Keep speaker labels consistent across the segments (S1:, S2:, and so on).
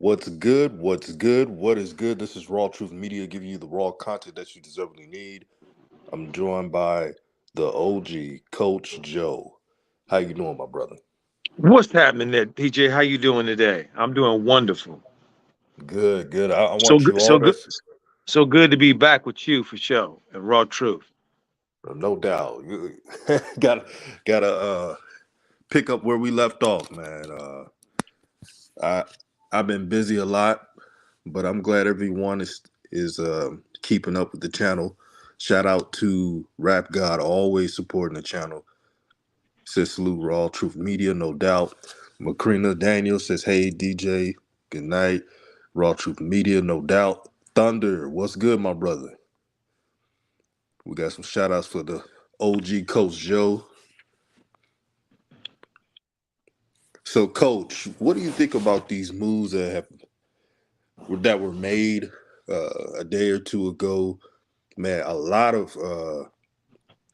S1: What's good? What's good? What is good? This is Raw Truth Media giving you the raw content that you deservedly need. I'm joined by the OG Coach Joe. How you doing, my brother?
S2: What's happening there, DJ? How you doing today? I'm doing wonderful.
S1: Good, good. I
S2: So
S1: want
S2: good,
S1: you all
S2: so
S1: to,
S2: good, so good to be back with you for sure. And raw truth.
S1: no doubt, gotta pick up where we left off, man. I I've been busy a lot, but I'm glad everyone is keeping up with the channel. Shout out to Rap God, always supporting the channel. Says salute Raw Truth Media, no doubt. Macrina Daniel says, hey DJ, good night. Raw Truth Media, no doubt. Thunder, what's good, my brother? We got some shout outs for the OG Coach Joe. So, Coach, what do you think about these moves that were made a day or two ago? Man, a lot of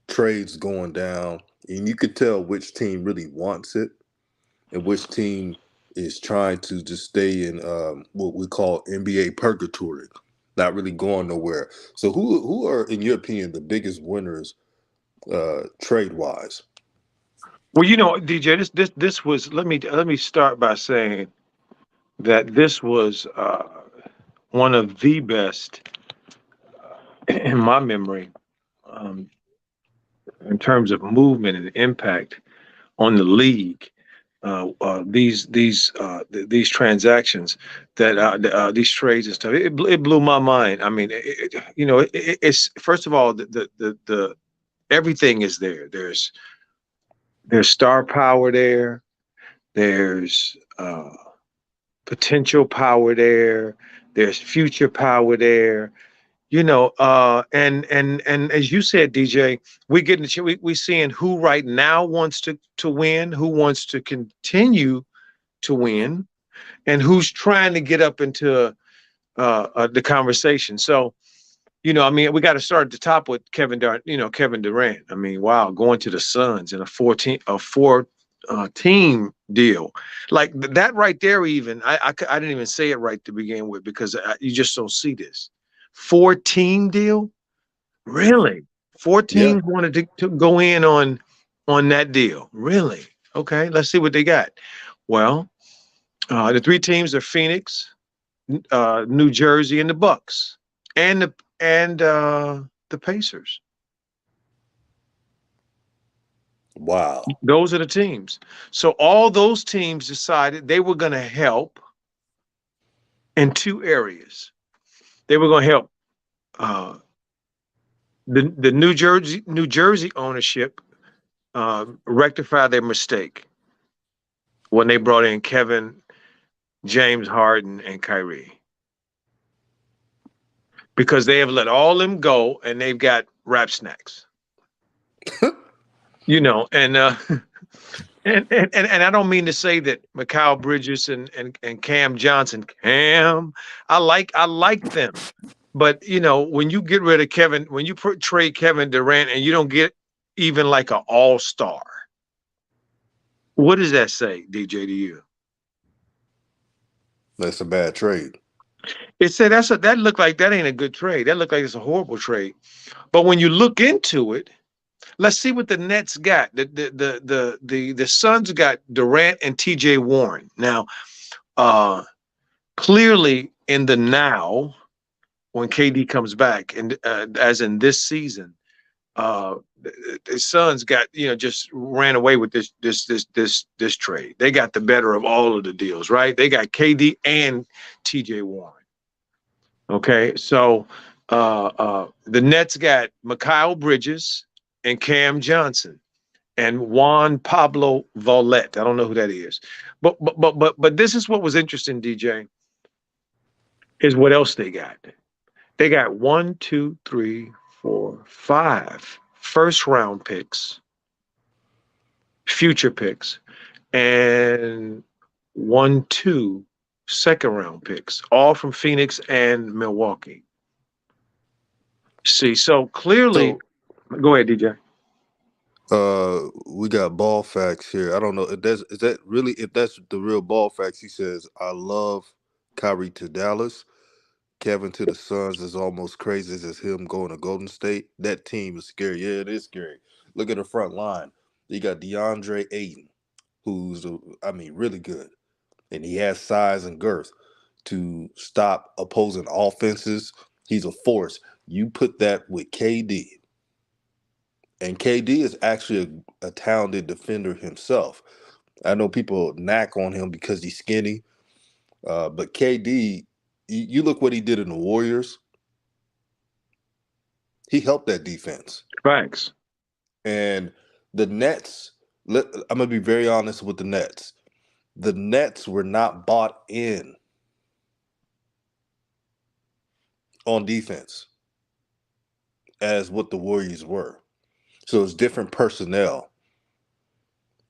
S1: trades going down, and you could tell which team really wants it and which team is trying to just stay in what we call NBA purgatory, not really going nowhere. So who are, in your opinion, the biggest winners trade wise?
S2: Well, DJ, this was. Let me start by saying that this was one of the best in my memory um, in terms of movement and impact on the league. These transactions these trades and stuff, it blew my mind. I mean, it's first of all the everything is there. There's star power there. There's potential power there. There's future power there. And as you said, DJ, we seeing who right now wants to win, who wants to continue to win, and who's trying to get up into the conversation. So, I mean, we got to start at the top with Kevin Durant. I mean, wow, going to the Suns in a four team deal like that right there. Even I didn't even say it right to begin with because you just don't see this 4 team deal. Really, four
S1: Yeah,
S2: teams wanted to go in on that deal. Really? Okay, let's see what they got. Well, the 3 teams are Phoenix, New Jersey, and the Bucks, and the Pacers.
S1: wow.
S2: Those are the teams. So all those teams decided they were going to help in 2 areas. They were going to help uh, the New Jersey ownership rectify their mistake when they brought in Kevin, James Harden, and Kyrie, because they have let all them go and they've got rap snacks. And and I don't mean to say that Mikal Bridges and Cam Johnson, I like them, but when you get rid of Kevin, when you trade Kevin Durant and you don't get even like an all star, what does that say, DJ, to you?
S1: That's a bad trade.
S2: It said that looked like that ain't a good trade. That looked like it's a horrible trade. But when you look into it, let's see what the Nets got. The Suns got Durant and TJ Warren. Now, uh clearly in the now, when KD comes back, and as in this season, the Suns got just ran away with this trade. They got the better of all of the deals, right? They got KD and TJ Warren. Okay, so the Nets got Mikal Bridges and Cam Johnson and Juan Pablo Volette. I don't know who that is, but this is what was interesting, DJ, is what else they got. They got one, two, three, four, 5 first round picks, future picks, and 1, 2 second round picks, all from Phoenix and Milwaukee. See, so clearly,
S1: So
S2: go ahead, DJ.
S1: we got ball facts here. I don't know if that's is that really if that's the real ball facts. He says, I love Kyrie to Dallas, Kevin to the Suns is almost crazy as him going to Golden State. That team is scary. Yeah, it is scary. Look at the front line. You got DeAndre Ayton, who's, I mean, really good. And he has size and girth to stop opposing offenses. He's a force. You put that with KD, and KD is actually a talented defender himself. I know people knack on him because he's skinny, but KD, you look what he did in the Warriors. He helped that defense.
S2: Facts.
S1: And the Nets, I'm going to be very honest with the Nets. The Nets were not bought in on defense as what the Warriors were. So it's different personnel.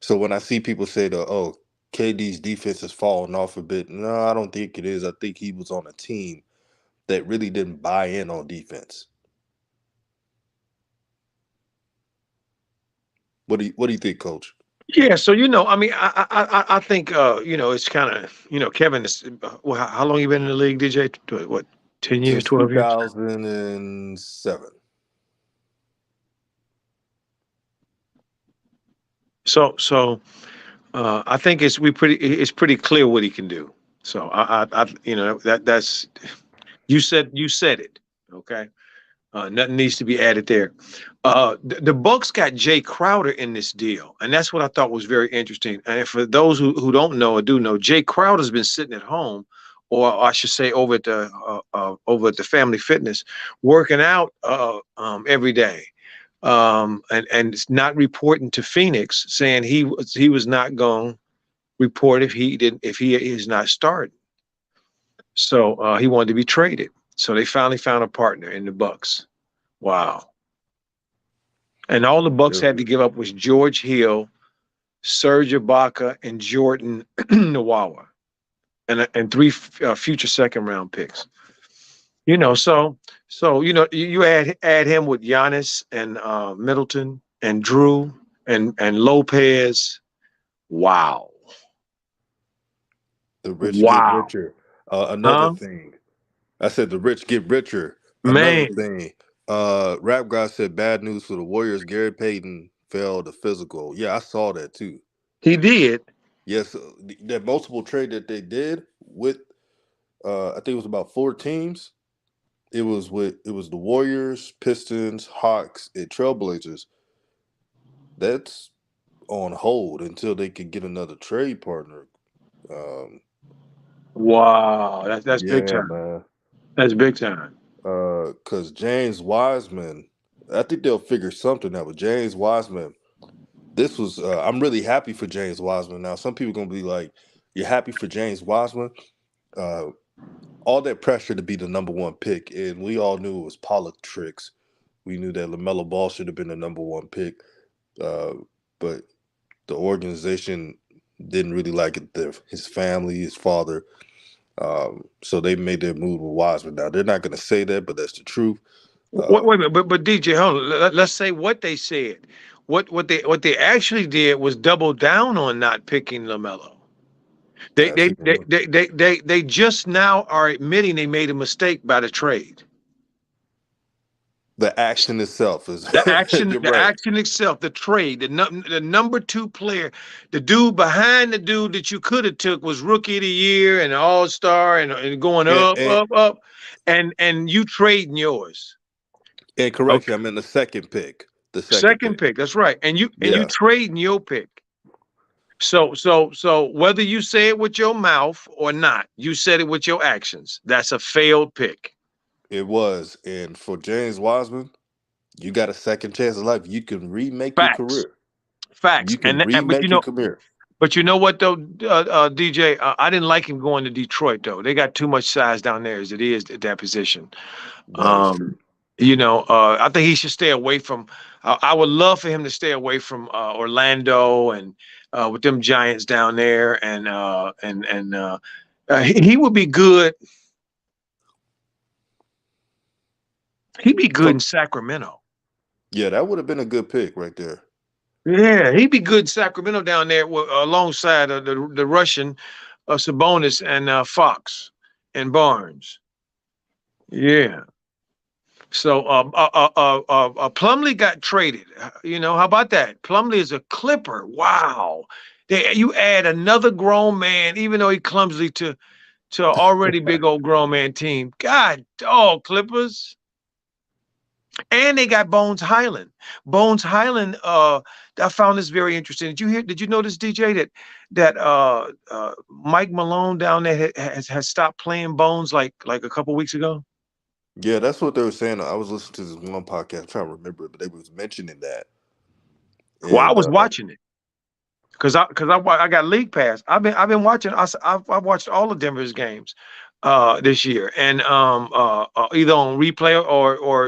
S1: So when I see people say that, oh, KD's defense has fallen off a bit, no, I don't think it is. I think he was on a team that really didn't buy in on defense. What do you think, Coach?
S2: Yeah, so I mean, I think it's kind of Kevin is well, how long you been in the league, DJ? What, 10 years,
S1: Since
S2: 12 years?
S1: 2007.
S2: So I think it's pretty clear what he can do. So that's you said it. Okay. Nothing needs to be added there. The Bucks got Jay Crowder in this deal, and that's what I thought was very interesting. And for those who don't know or do know, Jay Crowder's been sitting at home, or I should say, over at the Family Fitness, working out every day, and it's not reporting to Phoenix, saying he was not going to report if he is not starting. So he wanted to be traded. So they finally found a partner in the Bucks. Wow. And all the Bucks had to give up was George Hill, Serge Ibaka, and Jordan Nawawa, and three future second round picks. So you add him with Giannis and Middleton and Drew and Lopez. Wow.
S1: The rich get
S2: Wow.
S1: richer. Another
S2: Huh?
S1: thing. I said the rich get richer. Another
S2: Man,
S1: thing. Rap guy said bad news for the Warriors. Gary Payton failed the physical. Yeah, I saw that too.
S2: he did.
S1: Yes, that multiple trade that they did with, I think it was about 4 teams. It was the Warriors, Pistons, Hawks, and Trailblazers. That's on hold until they can get another trade partner. Um,
S2: Wow. That's big
S1: yeah,
S2: time.
S1: man.
S2: That's big time.
S1: Because James Wiseman, I think they'll figure something out with James Wiseman. This was, I'm really happy for James Wiseman. Now, some people gonna be like, "You're happy for James Wiseman?" Uh, all that pressure to be the number one pick, and we all knew it was politics. We knew that LaMelo Ball should have been the number one pick, uh, but the organization didn't really like it. His family, his father. So they made their move with Wiseman. Now they're not going to say that, but that's the truth.
S2: Wait a minute, but DJ, hold on. Let's say what they said. What they actually did was double down on not picking Lamelo. They
S1: That's
S2: they
S1: even
S2: they
S1: worse.
S2: they they they, they just now are admitting they made a mistake by the trade.
S1: The action itself is.
S2: The action,
S1: You're
S2: the
S1: right.
S2: action itself, the trade, the number two player, the dude behind the dude that you could have took was rookie of the year and all star and going
S1: And,
S2: up,
S1: and
S2: up, up, and you trading yours.
S1: and correction,
S2: Okay,
S1: I'm in the second pick. The second
S2: second
S1: pick.
S2: pick. That's right, and you
S1: Yeah,
S2: trading your pick. So whether you say it with your mouth or not, you said it with your actions. That's a failed pick.
S1: it was. And for James Wiseman, you got a second chance of life. You can remake your
S2: Facts,
S1: career.
S2: facts,
S1: You can
S2: and but
S1: remake your career.
S2: you know what though, DJ, I didn't like him going to Detroit though. They got too much size down there as it is at that position.
S1: That is
S2: Um,
S1: true.
S2: I think he should stay away from. I would love for him to stay away from Orlando and with them Giants down there, and he would be good. He'd be good in
S1: For
S2: Sacramento.
S1: Yeah, that would have been a good pick right there.
S2: Yeah, he'd be good in Sacramento down there alongside the Russian Sabonis and Fox. and Barnes. Yeah. So Plumlee got traded. How about that? Plumlee is a Clipper. Wow. You add another grown man, even though he clumsily to an already big old grown man team. God, oh Clippers. And they got Bones Highland. Bones Highland, I found this very interesting. Did you notice, DJ, that Mike Malone down there has stopped playing Bones like a couple weeks ago?
S1: Yeah, that's what they were saying. I was listening to this one podcast. I'm trying to remember it, but they was mentioning that.
S2: Well, I
S1: And
S2: was watching it. Cause I got league pass. I've been watching. I've watched all of Denver's games this year, and either on replay or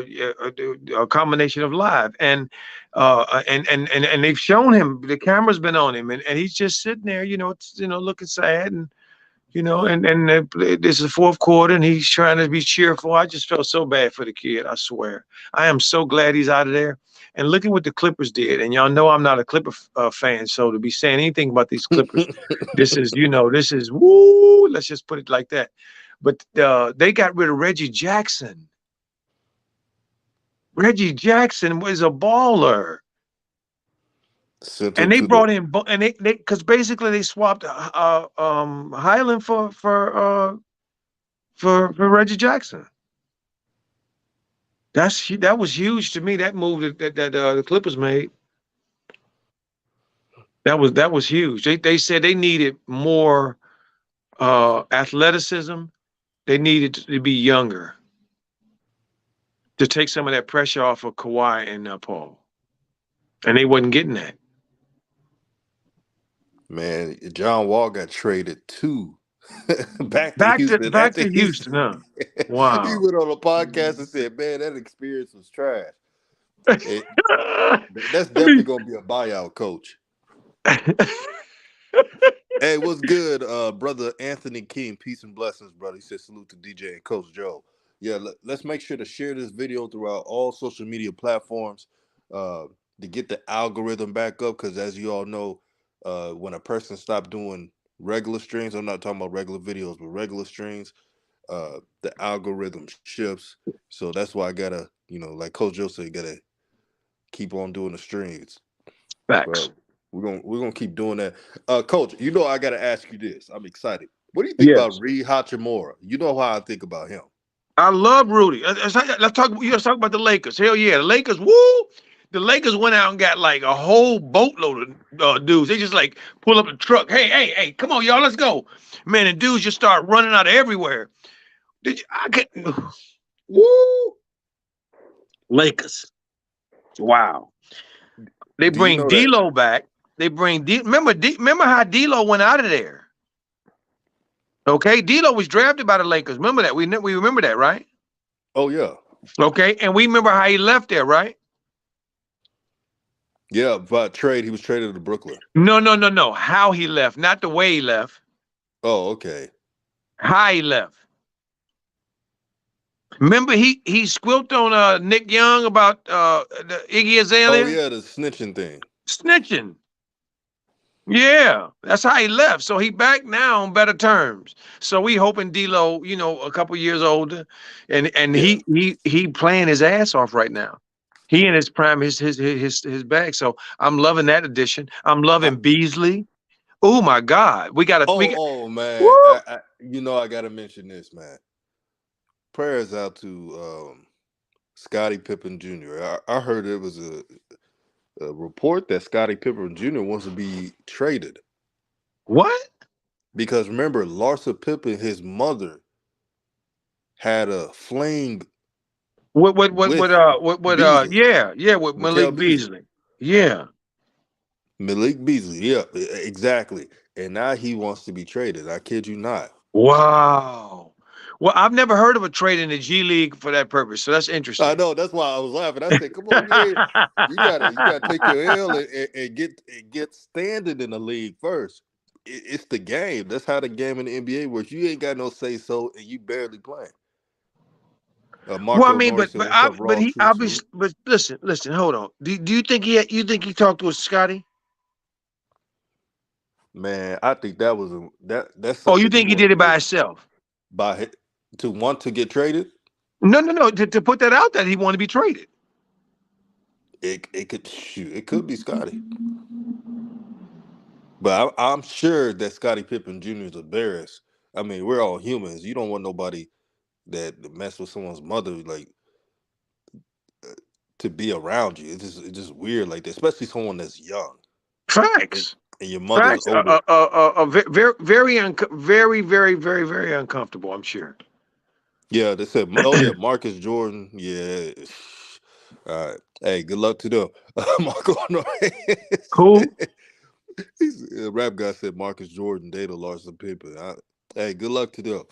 S2: a combination of live. And they've shown him, the camera's been on him, and he's just sitting there, looking sad, and this is the fourth quarter, and he's trying to be cheerful. I just felt so bad for the kid. I swear, I am so glad he's out of there. And look at what the Clippers did. And y'all know I'm not a Clipper fan, so to be saying anything about these Clippers, this is woo. Let's just put it like that. But they got rid of Reggie Jackson. Reggie Jackson was a baller.
S1: sent
S2: And
S1: him
S2: they
S1: to the.
S2: brought in, and they because basically they swapped Highland for Reggie Jackson. That was huge to me. That move that the Clippers made. That was huge. They said they needed more athleticism. They needed to be younger to take some of that pressure off of Kawhi and Paul, and they wasn't getting that.
S1: Man, John Wall got traded too. Back to
S2: Back to
S1: Houston
S2: back
S1: after
S2: to Houston, huh?
S1: he
S2: Wow.
S1: went on a podcast and said, "Man, that experience was trash." It,
S2: I
S1: that's definitely
S2: mean,
S1: gonna be a buyout coach. Hey, what's good, brother Anthony King? Peace and blessings, brother. He said salute to DJ and Coach Joe. Yeah, let's make sure to share this video throughout all social media platforms uh, to get the algorithm back up. Because as you all know, when a person stopped doing regular streams, I'm not talking about regular videos, but regular streams, the algorithm shifts. So that's why I gotta, like Coach Joe said, gotta keep on doing the streams.
S2: Facts.
S1: But we're gonna keep doing that. Coach, I gotta ask you this. I'm excited. What do you think about
S2: Yes.
S1: Reed Hachimura? You know how I think about him.
S2: I love Rudy. Let's talk. Let's talk about the Lakers. Hell yeah, the Lakers. Woo! The Lakers went out and got like a whole boatload of dudes. They just like pull up the truck. Hey, hey, hey! Come on, y'all, let's go, man! And dudes just start running out of everywhere. Did you? I could. Woo! Lakers. Wow. They
S1: Do you
S2: bring
S1: know that?
S2: D'Lo back. They bring Remember how D'Lo went out of there? Okay, D'Lo was drafted by the Lakers. Remember that? We remember that, right?
S1: Oh yeah,
S2: Okay, and we remember how he left there, right?
S1: yeah. But trade, he was traded to Brooklyn.
S2: No, no, no, no. How he left, not the way he left.
S1: Oh, okay.
S2: How he left. Remember he squilted on Nick Young about the Iggy
S1: Oh
S2: Azalea
S1: yeah, the snitching thing.
S2: snitching. Yeah, that's how he left. So he back now on better terms. So we hoping D'Lo, a couple years older, and
S1: Yeah.
S2: he playing his ass off right now. He in his prime, his bag. So I'm loving that addition. I'm
S1: I,
S2: loving Beasley. Oh my God,
S1: oh man,
S2: woo!
S1: I gotta mention this, man. Prayers out to Scottie Pippen Jr. I heard it was a report that Scottie Pippen Jr. wants to be traded
S2: What?
S1: because remember, Larsa Pippen, his mother, had a fling with Beasley,
S2: yeah, with
S1: Mikal
S2: Malik
S1: Beasley,
S2: Beasley. Yeah.
S1: Malik Beasley. Yeah, exactly. And now he wants to be traded. I kid you not.
S2: Wow. Well, I've never heard of a trade in the G League for that purpose. So that's
S1: I
S2: interesting.
S1: know. That's why I was laughing. I said, "Come on, man, you gotta take your L and get standing in the league first. It's the game. That's how the game in the NBA works. You ain't got no say so, and you barely playing."
S2: Well, I
S1: Marco
S2: mean,
S1: Norris said, "What's up,
S2: but
S1: Raw
S2: he
S1: True Salute."
S2: obviously, but listen, hold on. Do you think he talked to Scotty?
S1: Man, I think that was that's
S2: Or you
S1: something he
S2: think he
S1: wanted
S2: did
S1: to
S2: it by
S1: listen to.
S2: himself?
S1: by to want to get traded.
S2: No, no, no. To put that out that he wanted to be traded.
S1: It could shoot. It could be Scotty, but I'm sure that Scottie Pippen Jr. is embarrassed. I mean, we're all humans. You don't want nobody that mess with someone's mother like to be around you. It's just weird like that, especially someone that's young and,
S2: Facts.
S1: and your mother's
S2: Facts.
S1: older.
S2: Very, very, very, very, very uncomfortable. I'm sure.
S1: Yeah, they said, oh yeah, Marcus Jordan. Yeah. All right. Hey, good luck to them. Marco
S2: Who?
S1: rap guy said Marcus Jordan dated Larson Pippen. Hey, good luck to them.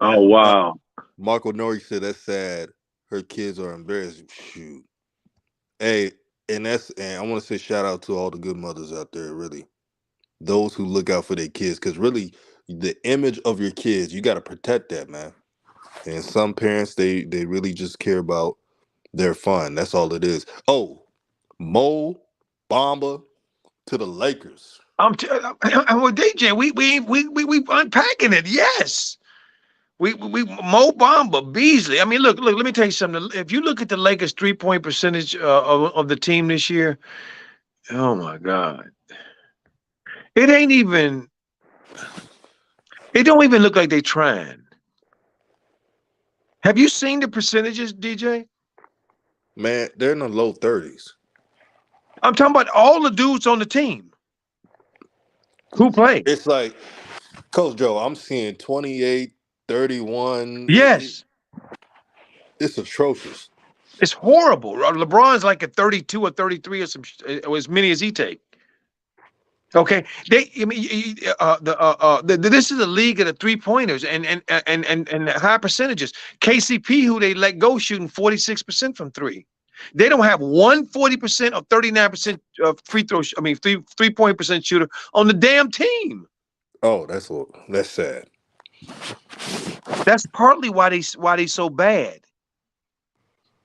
S2: Oh
S1: uh,
S2: wow.
S1: Marco Nori said that's sad. Her kids are embarrassed. Shoot. Hey, and I want to say shout out to all the good mothers out there, really. Those who look out for their kids, because really the image of your kids, you gotta protect that, man. And some parents they really just care about their fun. That's all it is. Oh, Mo Bamba to the Lakers.
S2: I'm with DJ. We unpacking it. Yes. We Mo Bamba, Beasley. I mean, look. Let me tell you something. If you look at the Lakers' 3-point percentage of the team this year, oh my God, it ain't even. It don't even look like they trying. Have you seen the percentages, DJ?
S1: Man, they're in the low 30s.
S2: I'm talking about all the dudes on the team who play.
S1: It's like Coach Joe, I'm seeing 28, 31.
S2: Yes,
S1: It's atrocious.
S2: it's horrible. LeBron's like at 32 or 33 or or as many as he take. Okay, I mean, this is a league of the 3 pointers and high percentages. KCP, who they let go, shooting 46% from three. They don't have 140% or 39% free throw. I mean, 3 point percent shooter on the damn team.
S1: Oh, that's sad.
S2: That's partly why they so bad.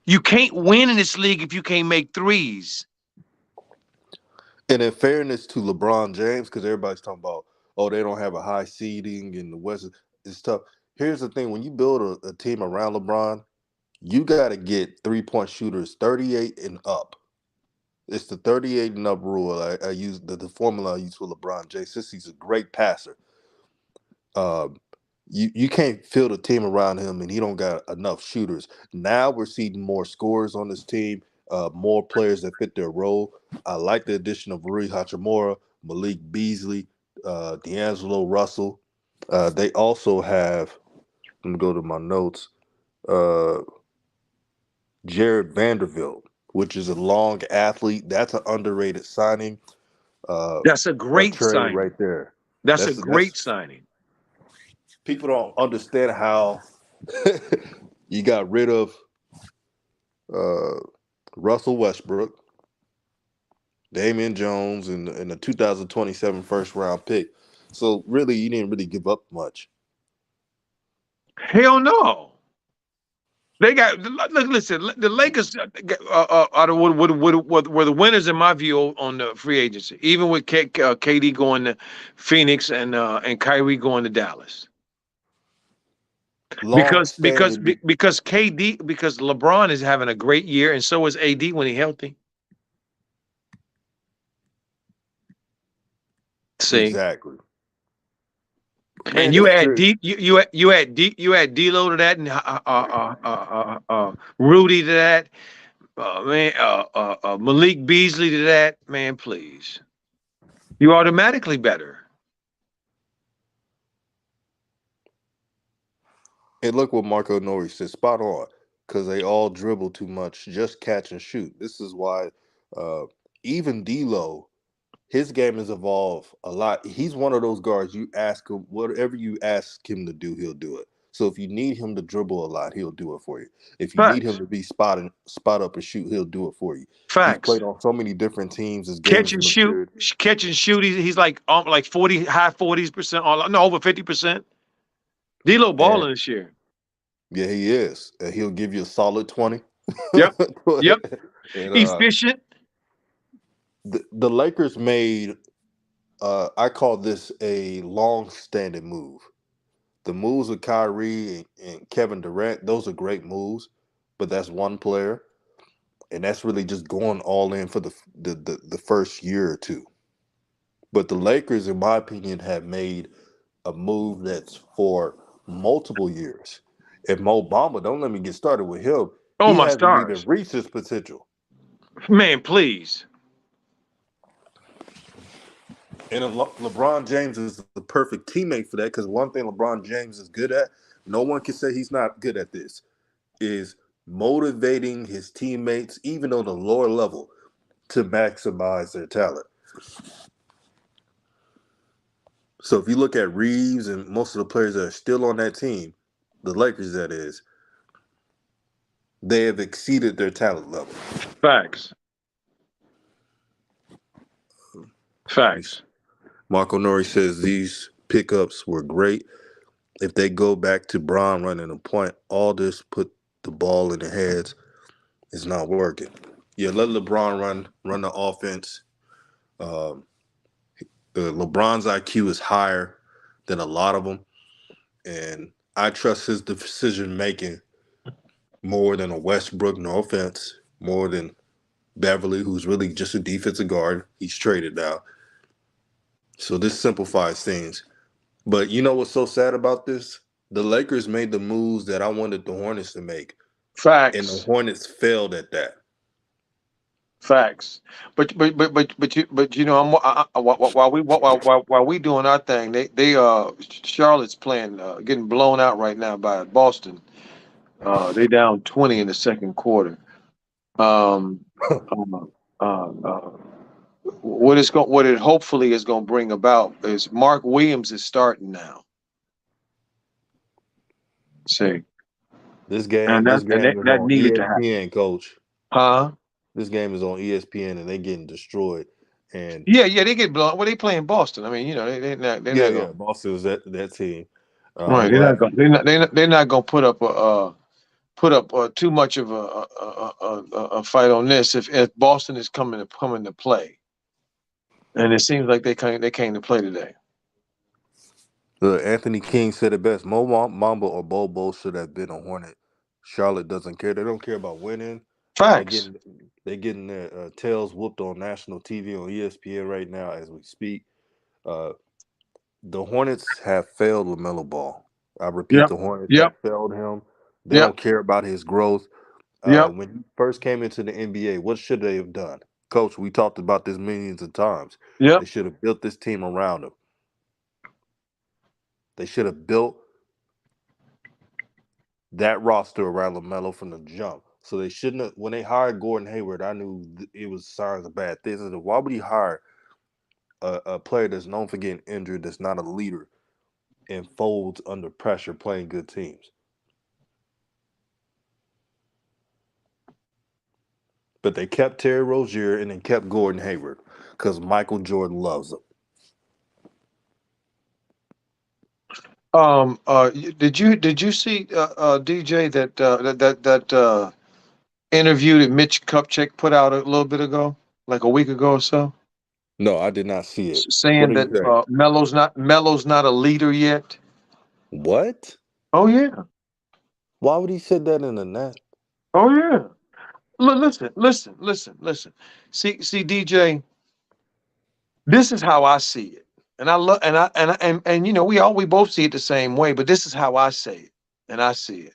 S2: You can't win in this league if you can't make threes.
S1: And in fairness to LeBron James, because everybody's talking about, oh, they don't have a high seeding in the West. It's tough. Here's the thing: when you build a team around LeBron, you got to get 3-point shooters 38 and up. It's the 38 and up rule. I use the formula I use for LeBron James. Since he's a great passer, um, you can't field a team around him, and he don't got enough shooters. Now we're seeing more scorers on this team, more players that fit their role. I like the addition of Rui Hachimura, Malik Beasley, D'Angelo Russell. They also have. Let me go to my notes. Uh, Jared Vanderbilt, which is a long athlete. That's an underrated signing. Uh,
S2: That's a
S1: a
S2: great
S1: trade
S2: signing.
S1: right there.
S2: That's a
S1: That's
S2: great signing.
S1: people don't understand how you got rid of uh, Russell Westbrook, Damian Jones, and the 2027 first round pick. So really, you didn't really give up much.
S2: Hell no. They got look. Listen, the Lakers are were the winners in my view on the free agency. Even with KD going to Phoenix and Kyrie going to Dallas,
S1: Long standing,
S2: because KD because LeBron is having a great year and so is AD when he's healthy. See,
S1: exactly.
S2: and
S1: Man, it's crazy.
S2: you add D'Lo to that and Rudy to that. Man, Malik Beasley to that, man, please. You automatically better.
S1: And look what Marco Nori said, spot on, because they all dribble too much, just catch and shoot. This is why uh, even D'Lo, his game has evolved a lot. He's one of those guards you ask him whatever you ask him to do, he'll do it. So if you need him to dribble a lot, he'll do it for you. If you need him
S2: Facts.
S1: to be spot up and shoot, he'll do it for you. He's
S2: Facts.
S1: played on so many different teams. His game has matured.
S2: Catch and shoot. He's like 40, high 40s%, all no over 50%. D'Lo
S1: And
S2: balling this year.
S1: yeah, he is. And he'll give you a solid 20.
S2: Yep. Yep.
S1: and
S2: Efficient.
S1: the Lakers made I call this a long standing move. the moves with Kyrie and Kevin Durant, those are great moves, but that's one player, and that's really just going all in for the first year or two. But the Lakers, in my opinion, have made a move that's for multiple years. And Mo Bamba, don't let me get started with him.
S2: Oh
S1: He
S2: my
S1: hasn't even
S2: stars,
S1: reached his potential.
S2: man! Please,
S1: And LeBron James is the perfect teammate for that because one thing LeBron James is good at, no one can say he's not good at this, is motivating his teammates, even on the lower level, to maximize their talent. So if you look at Reeves and most of the players that are still on that team, the Lakers that is, they have exceeded their talent level.
S2: facts, facts.
S1: Marco Nori says these pickups were great. If they go back to Bron running a point, all this put the ball in their heads is not working. Yeah, let LeBron run the offense. Um, LeBron's IQ is higher than a lot of them, and I trust his decision making more than a Westbrook. No offense, more than Beverly, who's really just a defensive guard. He's traded now, so this simplifies things. But you know what's so sad about this? The Lakers made the moves that I wanted the Hornets to make, and the
S2: Facts.
S1: Hornets failed at that.
S2: Facts. But you know, while we doing our thing, Charlotte's playing getting blown out right now by Boston. They down 20 in the second quarter. Um, uh, uh, what it hopefully is going to bring about is Mark Williams is starting now. See,
S1: This
S2: and
S1: game,
S2: that
S1: this
S2: and
S1: game is
S2: that
S1: on
S2: needed to happen,
S1: ESPN, Coach.
S2: huh?
S1: This game is on ESPN, and they getting destroyed. And
S2: Yeah, they get blown. Well, they play in Boston. I mean, you know, they're
S1: yeah,
S2: not
S1: yeah,
S2: going.
S1: Boston was that team. I'm
S2: Right,
S1: glad.
S2: they're not going to put up too much of a fight on this if Boston is coming to play, and it seems like they came to play today.
S1: Anthony King said it best. Mamba or Bobo should have been a Hornet. Charlotte doesn't care. They don't care about winning. They
S2: Facts.
S1: getting they getting their tails whooped on national TV on ESPN right now as we speak. Uh, the Hornets have failed LaMelo Ball. I repeat,
S2: Yep.
S1: the Hornets
S2: Yep.
S1: have failed him. They
S2: Yep.
S1: don't care about his growth.
S2: Yep.
S1: When he first came into the NBA, what should they have done? Coach, we talked about this millions of times. They
S2: Yep.
S1: should have built this team around him. They should have built that roster around LaMelo from the jump. So they shouldn't have, when they hired Gordon Hayward, I knew it was signs of bad things. Why would he hire a player that's known for getting injured, that's not a leader, and folds under pressure playing good teams? But they kept Terry Rozier and they kept Gordon Hayward because Michael Jordan loves him.
S2: Did you see DJ that interview that Mitch Kupchak put out a little bit ago, like a week ago or so,
S1: No, I did not see it. What
S2: saying
S1: did
S2: that
S1: he say?
S2: Melo's not a leader yet.
S1: What?
S2: Oh yeah.
S1: Why would he say that in the net?
S2: Oh yeah. Listen. See, DJ. This is how I see it, and I love, and you know, we both see it the same way. But this is how I say it, and I see it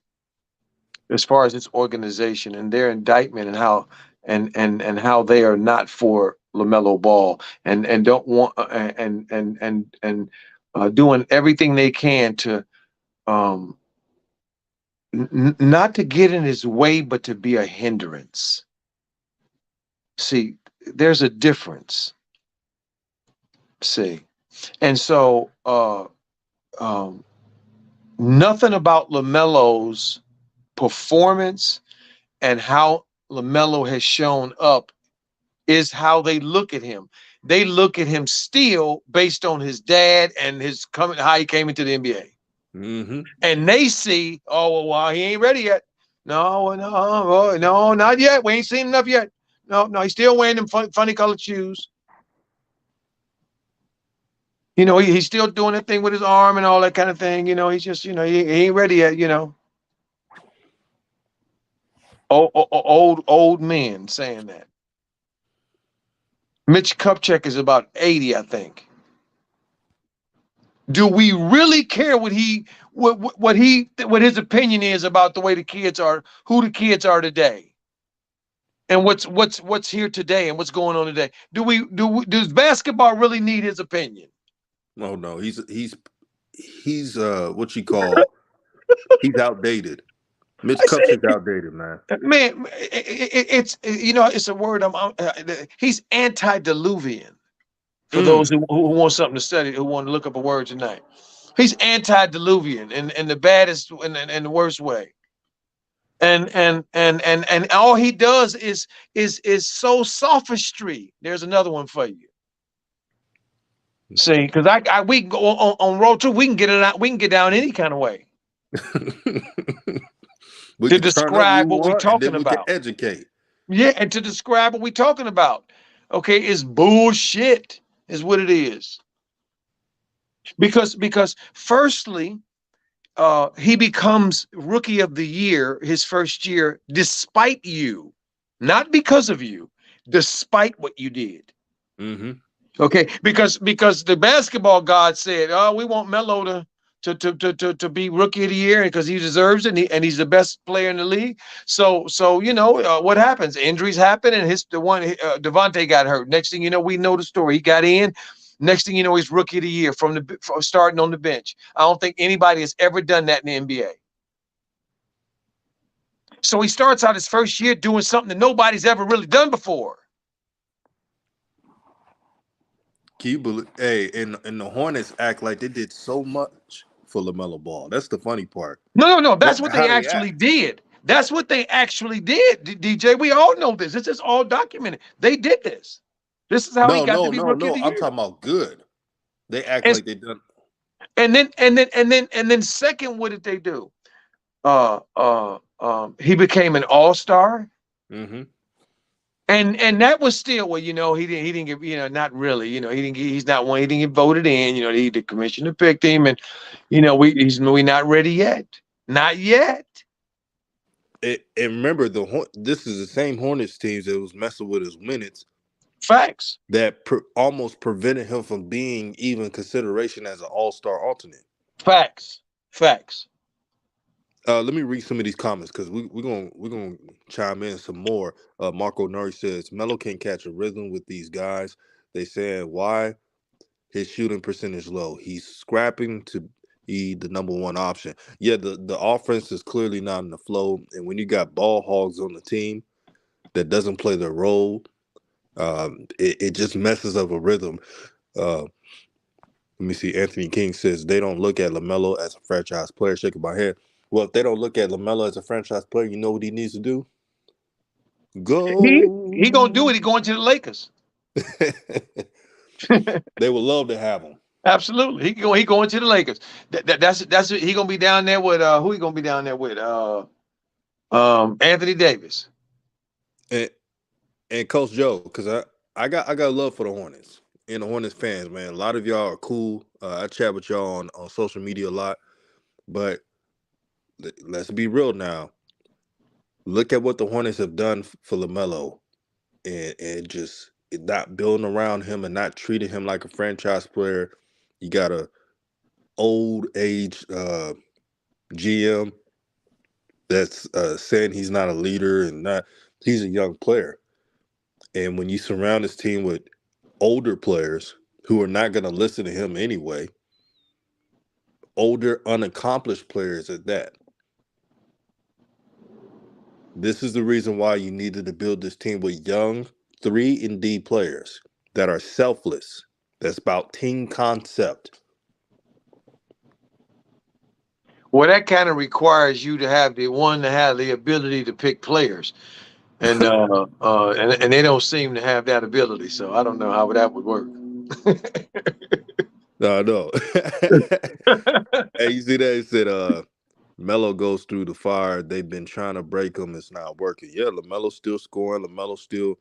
S2: as far as its organization and their indictment and how and how they are not for LaMelo Ball and don't want and doing everything they can to um not to get in his way, but to be a hindrance. See, there's a difference. See, and so um, nothing about LaMelo's performance and how LaMelo has shown up is how they look at him. They look at him still based on his dad and his coming, how he came into the NBA.
S1: Mm-hmm.
S2: And they see, oh, well, he ain't ready yet. No, not yet. We ain't seen enough yet. No, he's still wearing them funny colored shoes. He's still doing the thing with his arm and all that kind of thing. He's just, he ain't ready yet. Old men saying that. Mitch Kupchak is about 80, I think. Do we really care what his opinion is about the way the kids are, who the kids are today, and what's here today and what's going on today? Does basketball really need his opinion?
S1: Oh no, he's what you call he's outdated. Mitch
S2: I said,
S1: Kupchak's outdated, man.
S2: man, it's a word. He's antediluvian. For those
S1: Mm.
S2: who want something to study, who want to look up a word tonight, he's antediluvian in the baddest and the worst way. And all he does is sow sophistry. There's another one for you. See, because we can go on road two, we can get it out, we can get down any kind of way
S1: We
S2: to
S1: can turn up what
S2: describe
S1: we
S2: what we're
S1: want, and
S2: talking
S1: then we can
S2: about.
S1: educate.
S2: Yeah, and to describe what we're talking about. Okay, it's bullshit, is what it is. Because firstly, he becomes rookie of the year his first year, despite you, not because of you, despite what you did.
S1: Mm-hmm.
S2: Okay, because the basketball god said, "Oh, we want Melo to be rookie of the year because he deserves it, and he's the best player in the league." So what happens? Injuries happen, and Devontae got hurt. Next thing you know, we know the story. He got in. Next thing you know, he's rookie of the year from starting on the bench. I don't think anybody has ever done that in the NBA. So he starts out his first year doing something that nobody's ever really done before.
S1: Can you believe? Hey, and the Hornets act like they did so much for LaMelo Ball. That's the funny part.
S2: No. That's
S1: That
S2: what
S1: how
S2: they
S1: they
S2: actually
S1: act.
S2: did. That's what they actually did, DJ. We all know this. This is all documented. They did this. This is how he
S1: No,
S2: got to
S1: no,
S2: be
S1: no,
S2: rookie of
S1: no.
S2: the
S1: I'm
S2: year.
S1: talking about good. They act
S2: And
S1: like they done.
S2: and then second, what did they do? He became an all-star.
S1: Mm-hmm.
S2: And that was still, well, he didn't get, not really, he's not one, he didn't get voted in, the commissioner picked him, and we not ready yet. Not yet.
S1: And remember, this is the same Hornets teams that was messing with his minutes
S2: Facts.
S1: that almost prevented him from being even consideration as an All Star alternate.
S2: Facts. Facts.
S1: Let me read some of these comments because we're gonna chime in some more. Marco Nuri says Melo can't catch a rhythm with these guys. They saying why his shooting percentage low. He's scrapping to be the number one option. Yeah, the offense is clearly not in the flow, and when you got ball hogs on the team that doesn't play their role, it just messes up a rhythm. Uh, Let me see. Anthony King says they don't look at LaMelo as a franchise player. Shaking my head. Well, if they don't look at LaMelo as a franchise player, you know what he needs to do?
S2: He gonna do it.
S1: Go.
S2: He going to the Lakers.
S1: They would love to have him.
S2: Absolutely. He going to the Lakers. That's he gonna be down there with who he gonna be down there with? Anthony Davis.
S1: And Coach Joe, because I got love for the Hornets and the Hornets fans, man. A lot of y'all are cool. I chat with y'all on social media a lot, but let's be real now. Look at what the Hornets have done for LaMelo, and just not building around him and not treating him like a franchise player. You got a old age GM that's saying he's not a leader and not he's a young player. And when you surround his team with older players who are not going to listen to him anyway, older unaccomplished players at that. This is the reason why you needed to build this team with young 3 and D players that are selfless. That's about team concept.
S2: Well, that kind of requires you to have the ability to pick players, and they don't seem to have that ability. So I don't know how that would work.
S1: No, no. Hey, you see that? It said Melo goes through the fire. They've been trying to break him. It's not working. Yeah, LaMelo's still scoring. LaMelo's still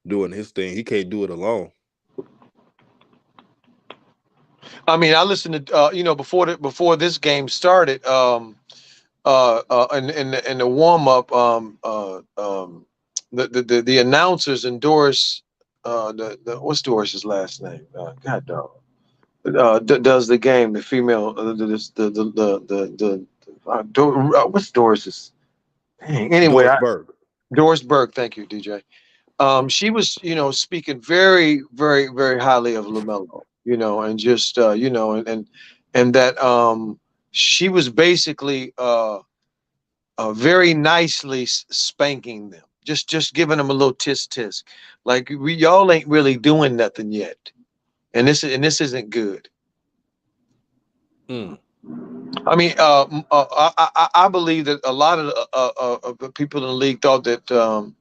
S1: doing his thing. He can't do it alone.
S2: I mean, I listened to before this game started. In the warm up, the announcers endorse the what's Doris's last name? God dog. Does the game, the female, what's Doris's? Dang. Anyway,
S1: Doris Berg.
S2: Doris Burke. Thank you, DJ. She was, speaking very, very, very highly of LaMelo, and just, and that she was basically very nicely spanking them, just giving them a little tisk tisk, like we y'all ain't really doing nothing yet, and this isn't good.
S1: Mm.
S2: I mean, I believe that a lot of the people in the league thought that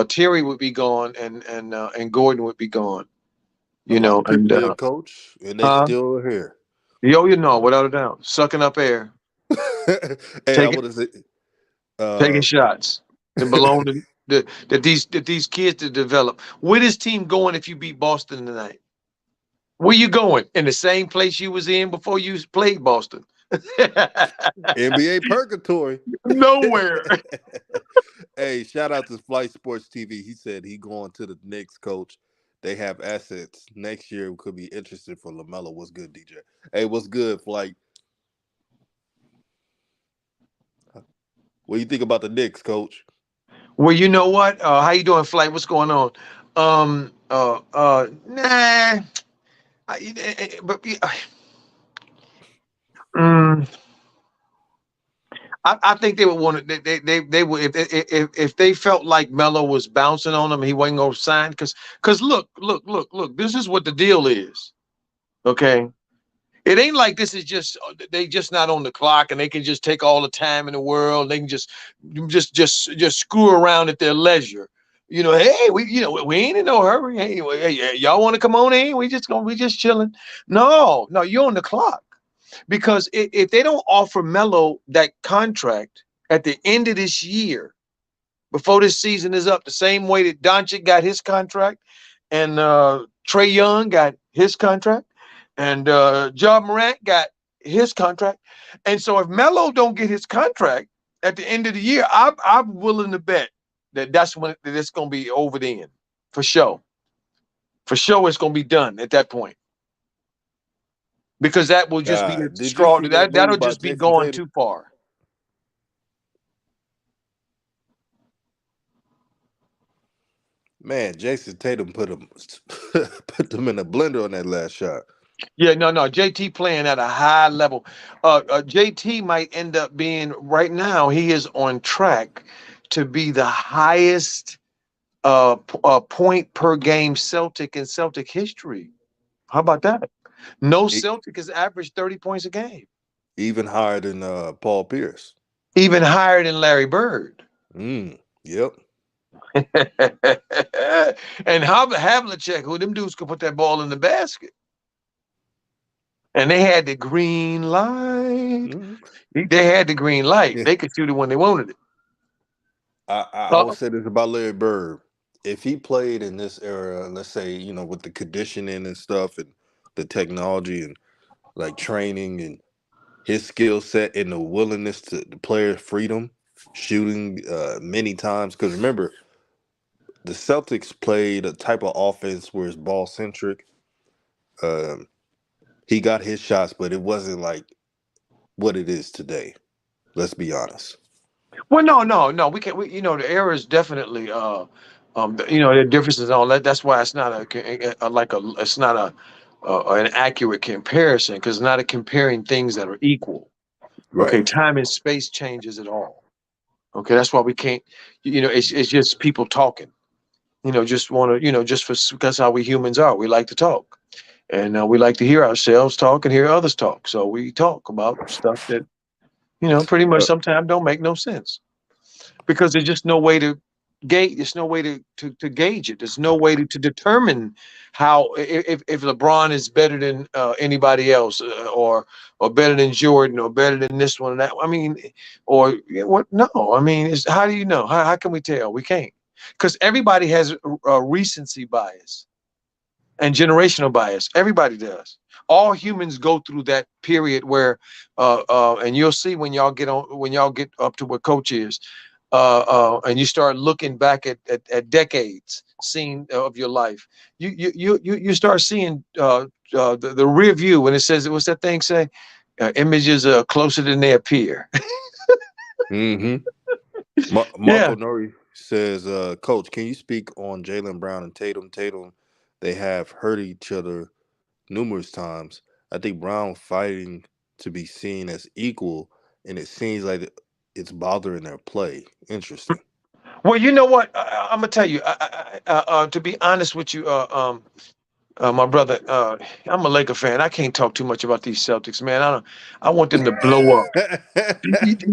S2: Terry would be gone and Gordon would be gone.
S1: A lot of people
S2: And
S1: did, coach, and they
S2: huh?
S1: still are here.
S2: Without a doubt, sucking up air,
S1: Hey, I
S2: taking
S1: want to say,
S2: taking
S1: uh,
S2: shots that belong to that these kids to develop. Where this team going if you beat Boston tonight? Where you going? In the same place you was in before you played Boston?
S1: NBA purgatory.
S2: Nowhere.
S1: Hey, shout out to Flight Sports TV. He said he going to the Knicks, coach. They have assets next year. Could be interested for LaMelo. What's good, DJ? Hey, what's good, Flight? What do you think about the Knicks, coach?
S2: Well, you know what? How you doing, Flight? What's going on? Nah. But mm, I think they would want to. They would if they felt like Melo was bouncing on them, he wasn't going to sign because look. This is what the deal is. Okay, it ain't like this is just they just not on the clock and they can just take all the time in the world. They can just screw around at their leisure. Hey, we ain't in no hurry. Hey, y'all want to come on in? We just chilling. No, you're on the clock. Because if they don't offer Melo that contract at the end of this year, before this season is up, the same way that Doncic got his contract and Trey Young got his contract and Ja Morant got his contract. And so if Melo don't get his contract at the end of the year, I'm willing to bet that that's when it's going to be over then for sure. For sure, it's going to be done at that point because that will just be a
S1: Did you
S2: straw.
S1: see that
S2: That'll
S1: move by
S2: just be
S1: Jason
S2: going
S1: Tatum?
S2: too far.
S1: Man, Jason Tatum put him put them in a blender on that last shot.
S2: Yeah, no. JT playing at a high level. JT might end up being right now. He is on track to be the highest point per game Celtic in Celtic history. How about that? No
S1: E-
S2: Celtic has averaged 30 points a game.
S1: Even higher than Paul Pierce.
S2: Even higher than Larry Bird.
S1: Yep.
S2: And Havlicek, who them dudes could put that ball in the basket. And they had the green light.
S1: Mm.
S2: They had the green light.
S1: Yeah.
S2: They could shoot it when they wanted it.
S1: I would say this about Larry Bird. If he played in this era, let's say, with the conditioning and stuff and the technology and like training and his skill set and the willingness to play freedom, shooting many times. Because remember, the Celtics played a type of offense where it's ball centric. Um, he got his shots, but it wasn't like what it is today. Let's be honest.
S2: Well, no. We can't. The era is definitely the differences and all that. That's why it's not it's not an accurate comparison because it's not a comparing things that are equal.
S1: Right.
S2: Okay, time and space changes it all. Okay, that's why we can't. It's just people talking. Just want to. Just for that's how we humans are. We like to talk, and we like to hear ourselves talk and hear others talk. So we talk about stuff that pretty much
S1: Uh,
S2: sometimes don't make no sense. Because there's just no way to gauge. There's no way to gauge it. There's no way to determine how if LeBron is better than anybody else, or better than Jordan, or better than this one and that. I mean, or what? No, I mean, how do you know? How can we tell? We can't because everybody has a recency bias and generational bias. Everybody does. all humans go through that period where, and you'll see when y'all get on, when y'all get up to what coach is, and you start looking back at decades seen of your life, you start seeing the rear view when it says, what's that thing say? Images are closer than they appear.
S1: Mm-hmm.
S2: Yeah.
S1: Marco Nori says, Coach, can you speak on Jalen Brown and Tatum? Tatum, they have hurt each other numerous times. I think Brown fighting to be seen as equal, and it seems like it's bothering their play. Interesting.
S2: Well, you know what? I'm gonna tell you. To be honest with you, my brother, I'm a Laker fan. I can't talk too much about these Celtics, man. I don't. I want them to blow up.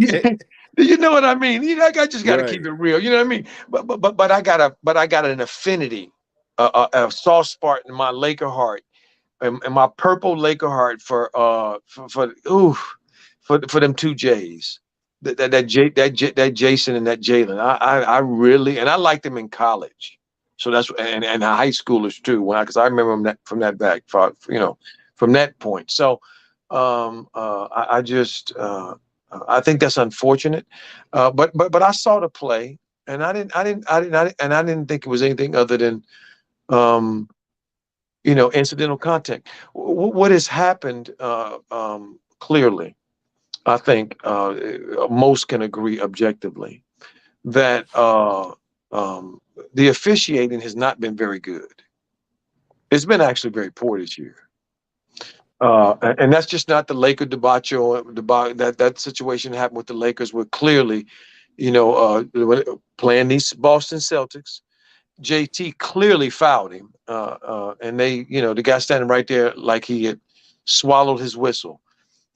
S1: Okay.
S2: You know what I mean? You know, I just got to
S1: Right.
S2: keep it real. You know what I mean? But I got an affinity, a soft spot in my Laker heart, and my purple Laker heart for them two J's. That Jason and that Jalen. I really, and I liked them in college. So that's, and high schoolers too. When because I remember them from that back, from that point. So I just I think that's unfortunate. But I saw the play, and I didn't think it was anything other than um, incidental contact. What has happened clearly, I think most can agree objectively that the officiating has not been very good. It's been actually very poor this year. And that's just not the Laker debacle. That situation happened with the Lakers, where clearly, playing these Boston Celtics, JT clearly fouled him, and the guy standing right there like he had swallowed his whistle.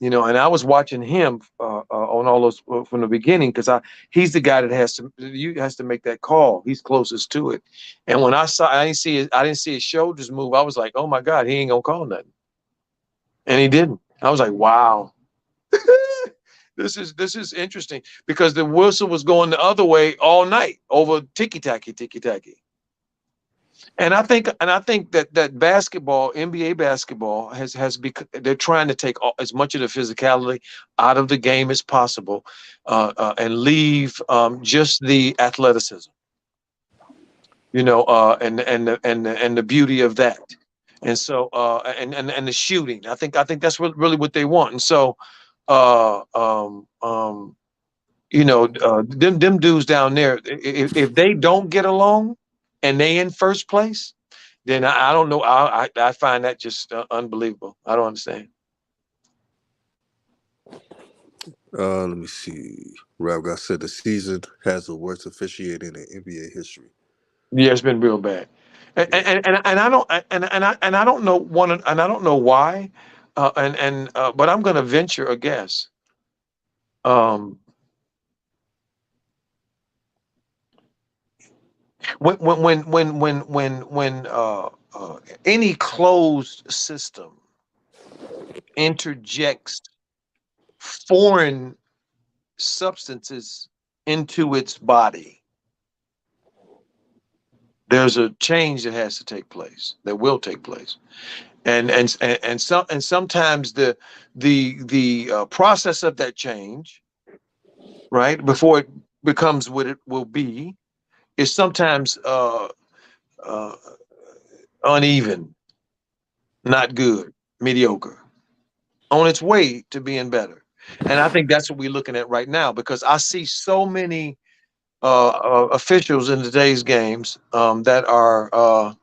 S2: And I was watching him on all those from the beginning, because he's the guy that has to make that call. He's closest to it. And when I didn't see his shoulders move. I was like, oh my God, he ain't gonna call nothing, and he didn't. I was like, wow. This is interesting, because the whistle was going the other way all night over ticky tacky. And I think that basketball, NBA basketball, has become, they're trying to take as much of the physicality out of the game as possible, and leave just the athleticism, and the beauty of that. And so and the shooting. I think that's really what they want. And so uh, um, um, them dudes down there, if they don't get along and they in first place, then I don't know. I find that just unbelievable. I don't understand.
S1: Let me see. Rav God said the season has the worst officiating in NBA history.
S2: Yeah, it's been real bad, and
S1: Yeah.
S2: and I don't and I don't know and I don't know why, but I'm going to venture a guess. Um, when any closed system interjects foreign substances into its body, there's a change that has to take place, that will take place. And sometimes the process of that change, right, before it becomes what it will be, is sometimes uh, uneven, not good, mediocre, on its way to being better. And I think that's what we're looking at right now, because I see so many officials in today's games that are,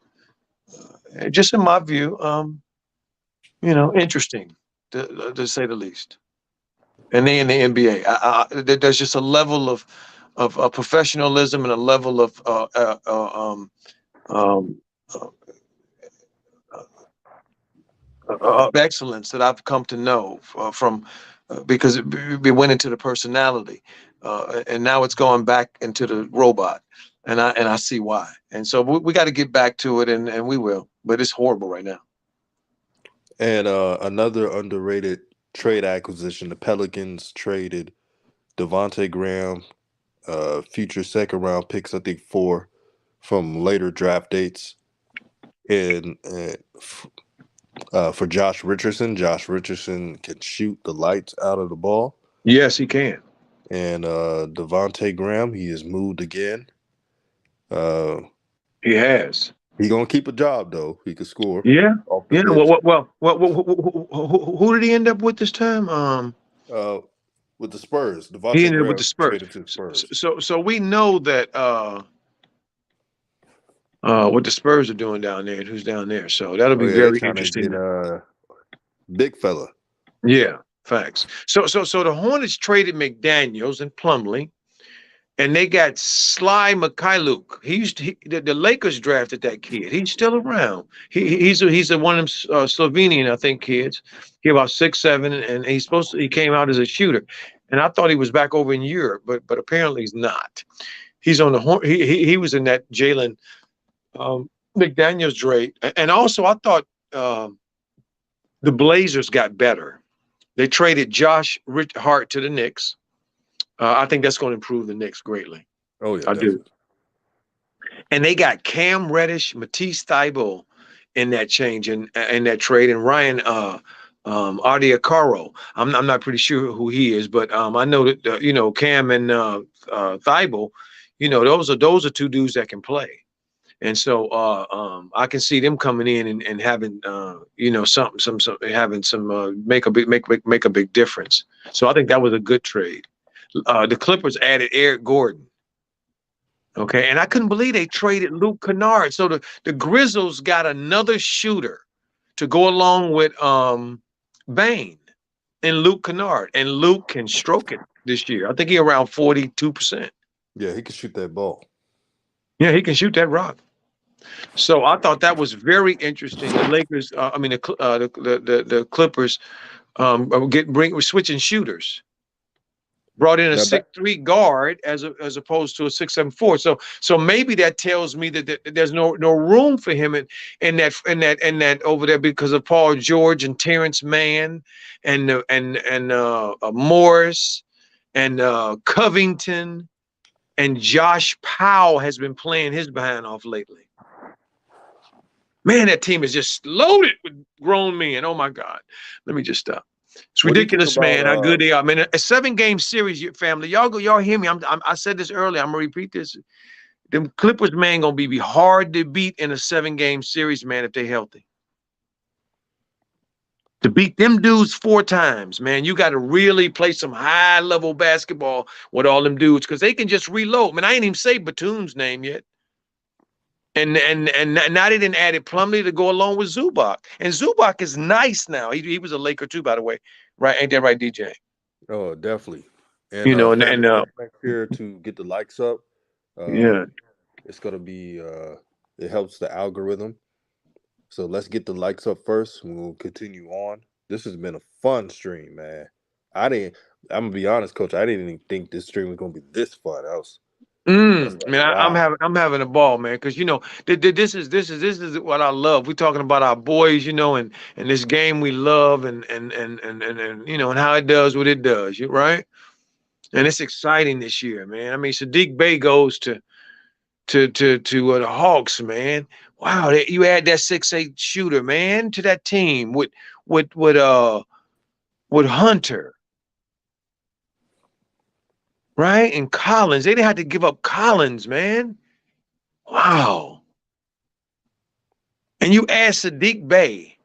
S2: just in my view, interesting, to say the least. And they in the NBA, there's just a level of professionalism, and a level um, uh, of excellence that I've come to know from, because it went into the personality, and now it's going back into the robot, and I see why. And so we got to get back to it, and we will. But it's horrible right now.
S1: And another underrated trade acquisition: the Pelicans traded Devontae Graham, future second round picks, I think from later draft dates, and For Josh Richardson. Josh Richardson can shoot the lights out of the ball.
S2: Yes, he can.
S1: And Devontae Graham, he has moved again. Uh,
S2: He has.
S1: he gonna keep a job though. He could score
S2: Yeah.
S1: off the
S2: Yeah.
S1: bench.
S2: Who did he end up with this time?
S1: Uh, with the Spurs,
S2: He
S1: Devontae
S2: ended up with
S1: Graham
S2: the Spurs.
S1: traded to the Spurs.
S2: So we know that what the Spurs are doing down there and who's down there. So that'll
S1: Oh
S2: be
S1: yeah, they
S2: very
S1: trying to
S2: interesting.
S1: get big fella.
S2: Yeah, facts. So the Hornets traded McDaniels and Plumlee, and they got Sly Mikhailuk. The Lakers drafted that kid. He's still around. He's a one of them Slovenian, I think, kids. He about 6'7", and he came out as a shooter. And I thought he was back over in Europe, but apparently he's not. He's on the horn. He was in that Jalen McDaniels trade, and also I thought the Blazers got better. They traded Josh Hart to the Knicks. I think that's going to improve the Knicks greatly.
S1: Oh yeah,
S2: I do.
S1: definitely.
S2: And they got Cam Reddish, Matisse Thybulle in that change in that trade, and Ryan Ardiacaro. I'm not pretty sure who he is, but I know that Cam and Thybulle. Those are two dudes that can play. And so I can see them coming in and having some having some make a big difference. So I think that was a good trade. The Clippers added Eric Gordon. Okay, and I couldn't believe they traded Luke Kennard. So the Grizzlies got another shooter to go along with Bane and Luke Kennard. And Luke can stroke it this year. I think he around 42%.
S1: Yeah, he can shoot that ball.
S2: Yeah, he can shoot that rock. So I thought that was very interesting. The Lakers, the Clippers, we're switching shooters. Brought in a
S1: Now back,
S2: 6'3" guard as opposed to a 6'7" 4. So maybe that tells me that there's no room for him in that over there because of Paul George and Terrence Mann and Morris and Covington and Josh Powell has been playing his behind off lately. Man, that team is just loaded with grown men. Oh my God. Let me just stop. It's
S1: what do you think
S2: ridiculous, man, how good
S1: about?
S2: they are. I mean, a 7-game series, family. Y'all hear me. I said this earlier. I'm gonna repeat this. Them Clippers, man, gonna be hard to beat in a 7-game series, man, if they're healthy. To beat them dudes 4 times, man, you got to really play some high-level basketball with all them dudes because they can just reload. Man, I ain't even say Batum's name yet. And now they didn't add it Plumlee to go along with Zubac. And Zubac is nice now. He was a Laker too, by the way. Right? Ain't that right, DJ?
S1: Oh, definitely. And
S2: You know,
S1: family next year to get the likes up.
S2: yeah.
S1: It's gonna be it helps the algorithm. So let's get the likes up first and we'll continue on. This has been a fun stream, man. I didn't I'm gonna be honest, coach, I didn't even think this stream was gonna be this fun. I was like,
S2: Man,
S1: wow.
S2: I'm having a ball, man, because this is what I love. We're talking about our boys, and this game we love, and and how it does what it does, right? And it's exciting this year, man. I mean, Sadiq Bey goes to the Hawks, man. Wow, you add that 6'8" shooter, man, to that team with Hunter, right? And Collins. They didn't have to give up Collins, man. Wow. And you ask Sadiq Bey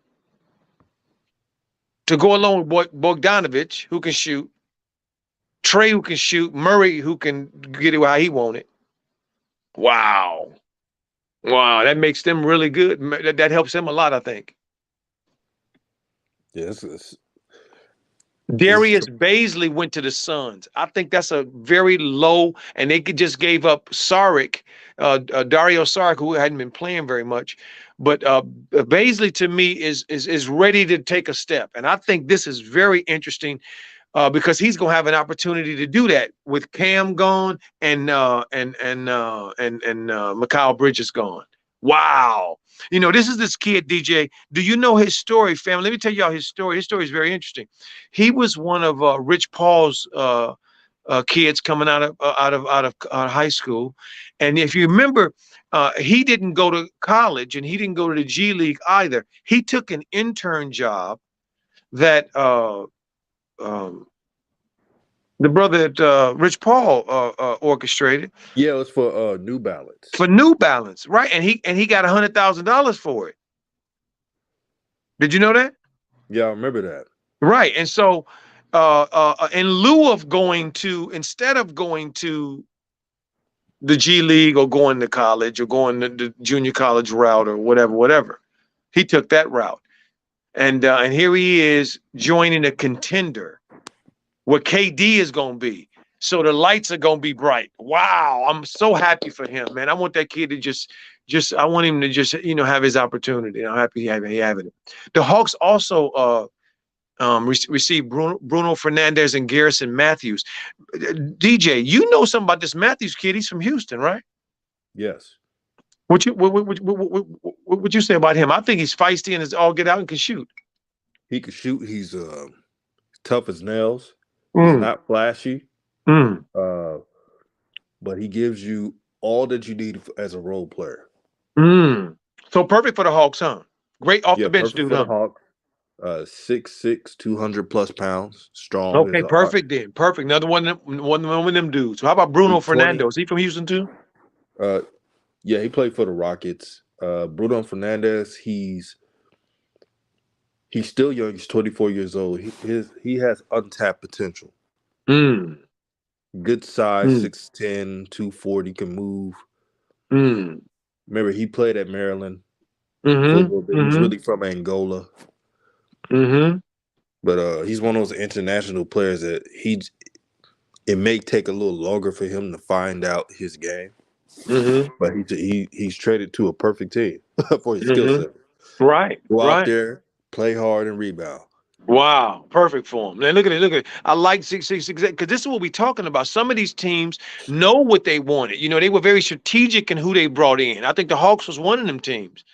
S2: to go along with Bogdanovich, who can shoot, Trey, who can shoot, Murray, who can get it how he want it. Wow. Wow, that makes them really good. That helps them a lot, I think.
S1: Yeah, it's
S2: Darius Baisley went to the Suns. I think that's a very low, and they just gave up Saric, Dario Saric, who hadn't been playing very much. But Baisley to me is ready to take a step, and I think this is very interesting because he's gonna have an opportunity to do that with Cam gone and Mikal Bridges gone. Wow. This is this kid, DJ. Do you know his story, family? Let me tell y'all his story. His story is very interesting. He was one of Rich Paul's kids coming out of high school. And if you remember, he didn't go to college and he didn't go to the G League either. He took an intern job that um, the brother that Rich Paul orchestrated
S1: Yeah, it was for New Balance.
S2: for New Balance, right? And he got $100,000 for it. Did you know that?
S1: Yeah, I remember that.
S2: Right. And so, in lieu of instead of going to the G League or going to college or going the junior college route or whatever, he took that route. And here he is joining a contender where KD is going to be. So the lights are going to be bright. Wow. I'm so happy for him, man. I want that kid to I want him to just, have his opportunity. I'm happy having it. The Hawks also, received Bruno Fernandez and Garrison Matthews. DJ, you know something about this Matthews kid? He's from Houston, right?
S1: Yes.
S2: What you say about him? I think he's feisty and is all get out and can shoot.
S1: He could shoot. He's tough as nails. He's
S2: Mm,
S1: not flashy,
S2: mm,
S1: uh, but he gives you all that you need as a role player.
S2: mm. So perfect for the Hawks, huh? Great off
S1: Yeah,
S2: the bench
S1: perfect
S2: dude,
S1: for the
S2: huh?
S1: Hawks. 6'6", 200 plus pounds, strong as
S2: Okay,
S1: a
S2: perfect then. Perfect. Another one of them dudes. So how about Bruno
S1: he's 20.
S2: Fernando? Is he from Houston too?
S1: Uh, yeah, he played for the Rockets. Bruno Fernandez, he's still young. He's 24 years old. He has untapped potential.
S2: Mm,
S1: Good size,
S2: mm,
S1: 6'10", 240, can move.
S2: mm,
S1: Remember, he played at Maryland for a
S2: mm-hmm,
S1: little bit. He's
S2: mm-hmm,
S1: really from Angola,
S2: mm-hmm,
S1: but he's one of those international players that it may take a little longer for him to find out his game,
S2: mm-hmm,
S1: but he's traded to a perfect team for his skill set.
S2: mm-hmm. Right,
S1: Go out
S2: right.
S1: there, play hard, and rebound.
S2: Wow, perfect for him. Man, look at it. Look at it. I like 666 because this is what we're talking about. Some of these teams know what they wanted. They were very strategic in who they brought in. I think the Hawks was one of them teams.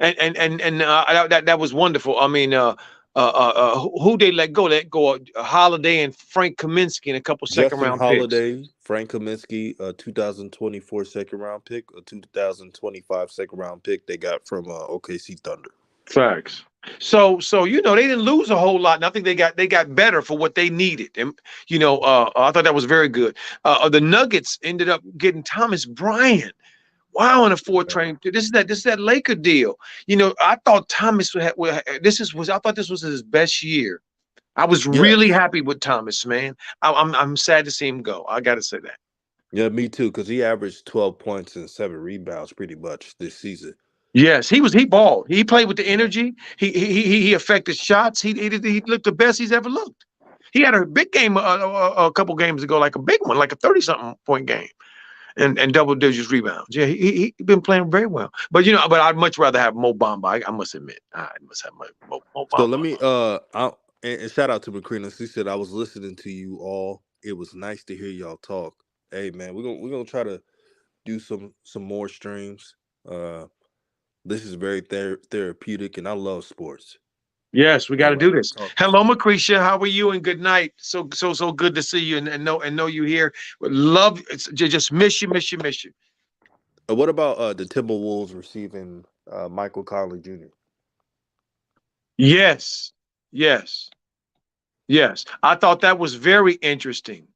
S2: That was wonderful. I mean, who they let go? Let go Holiday and Frank Kaminsky and a couple second
S1: Justin
S2: round picks.
S1: Holiday, Frank Kaminsky, a 2024 second round pick, a 2025 second round pick they got from OKC Thunder.
S2: Facts. So they didn't lose a whole lot, and I think they got better for what they needed. And I thought that was very good. The Nuggets ended up getting Thomas Bryant. Wow, on a fourth train. This is that Laker deal. I thought Thomas I thought this was his best year. I was really
S1: Yes.
S2: happy with Thomas, man. I'm sad to see him go. I got to say that.
S1: Yeah, me too, because he averaged 12 points and 7 rebounds pretty much this season.
S2: Yes, he balled. He played with the
S1: Yeah.
S2: energy. He affected shots. He looked the best he's ever looked. He had a big game a couple games ago, like a big one, like a 30-something point game, and double digits rebounds. Yeah, he been playing very well. But I'd much rather have Mo Bamba. I must admit, I must have Mo
S1: So
S2: Bamba.
S1: let me and shout out to Macrina. She said I was listening to you all. It was nice to hear y'all talk. Hey man, we're gonna try to do some more streams. Uh this is very therapeutic and I love sports.
S2: Yes, we got
S1: And I
S2: to do
S1: like
S2: this.
S1: talking
S2: Hello,
S1: sports.
S2: Macretia. How are you? And good night. So good to see you and know you here. Love, just miss you, miss you, miss you.
S1: What about the Timberwolves receiving Michael Conley Jr.?
S2: Yes, yes, yes. I thought that was very interesting.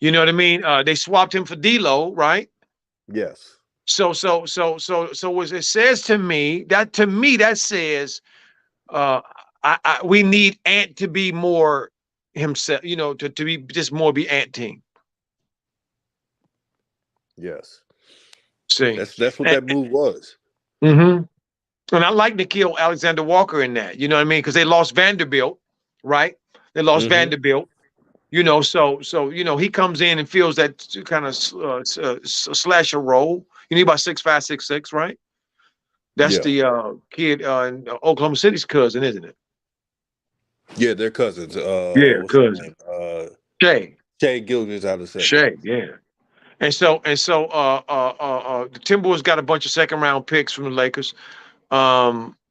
S2: You know what I mean? They swapped him for D'Lo, right?
S1: Yes.
S2: So what it says to me that says uh we need Ant to be more himself, to be just more be Ant team.
S1: Yes.
S2: See.
S1: That's what
S2: And,
S1: that move was.
S2: mhm. And I like Nikhil Alexander Walker in that, you know what I mean? Because they lost Vanderbilt, right? They lost
S1: Mm-hmm.
S2: Vanderbilt, so he comes in and fills that kind of slasher role. About 6'5", 6'6", right? That's
S1: Yeah.
S2: the kid in Oklahoma City's cousin, isn't it?
S1: Yeah, they're cousins.
S2: Yeah,
S1: What's his
S2: cousin.
S1: name?
S2: Shay.
S1: Shea Gilgis out of second.
S2: Shay, yeah. The Timberwolves got a bunch of second round picks from the Lakers.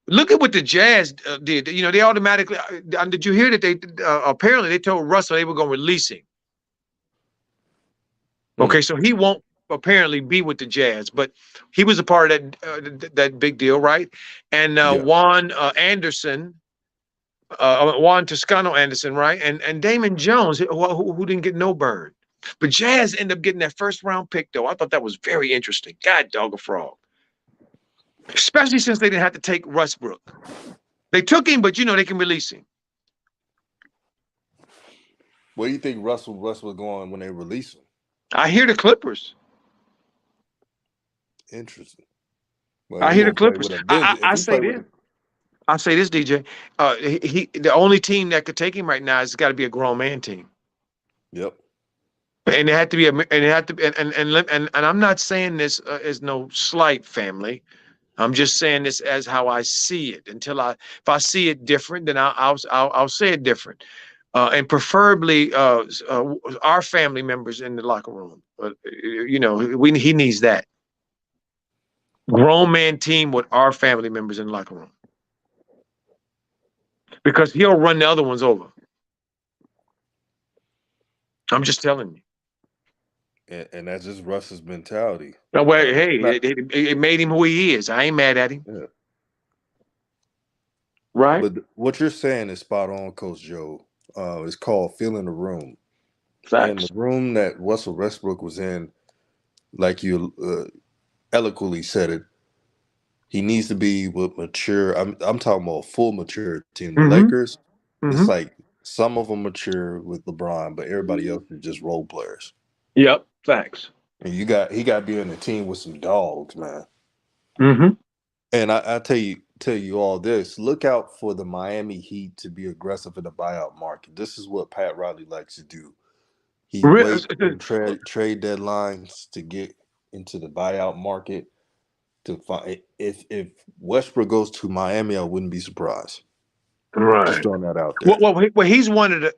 S2: Look at what the Jazz did. They automatically. Did you hear that they apparently they told Russell they were going to release him? Okay,
S1: Mm,
S2: so he won't apparently be with the Jazz, but he was a part of that big deal, right? And
S1: yeah.
S2: Juan Anderson, Juan Toscano Anderson, right? And Damon Jones, who didn't get no burn. But Jazz ended up getting that first round pick, though. I thought that was very interesting. God dog a frog. Especially since they didn't have to take Westbrook. They took him, but they can release him.
S1: Where do you think Russell Westbrook going when they release him?
S2: I hear the Clippers.
S1: Interesting. Well,
S2: I
S1: he
S2: hear the
S1: gonna play
S2: Clippers.
S1: with a bench. If
S2: I
S1: he
S2: say
S1: play with
S2: this.
S1: a,
S2: I say this, DJ. The only team that could take him right now has got to be a grown man team.
S1: yep.
S2: And it had to be and it had to be and I'm not saying this as no slight, family. I'm just saying this as how I see it. If I see it different, then I'll say it different. And preferably our family members in the locker room. He needs that grown man team with our family members in the locker room because he'll run the other ones over. I'm just telling you.
S1: And that's just Russ's mentality.
S2: Now, well,
S1: It's
S2: hey,
S1: not.
S2: it made him who he is. I ain't mad at him,
S1: Yeah.
S2: right?
S1: But what you're saying is spot on, Coach Joe. It's called feeling the room, and the
S2: Facts.
S1: room that Russell Westbrook was in, like you eloquently said it. He needs to be with mature. I'm talking about full mature team. The
S2: Mm-hmm.
S1: Lakers, it's
S2: Mm-hmm.
S1: like some of them mature with LeBron, but everybody else is just role players.
S2: Yep. Facts.
S1: And he got to be in a team with some dogs, man.
S2: Mm-hmm.
S1: And I tell you all this. Look out for the Miami Heat to be aggressive in the buyout market. This is what Pat Riley likes to do. He
S2: Re-
S1: waits in trade deadlines to get into the buyout market to find if Westbrook goes to Miami, I wouldn't be surprised. Just
S2: Right.
S1: throwing that out
S2: Well,
S1: there.
S2: he's one of the.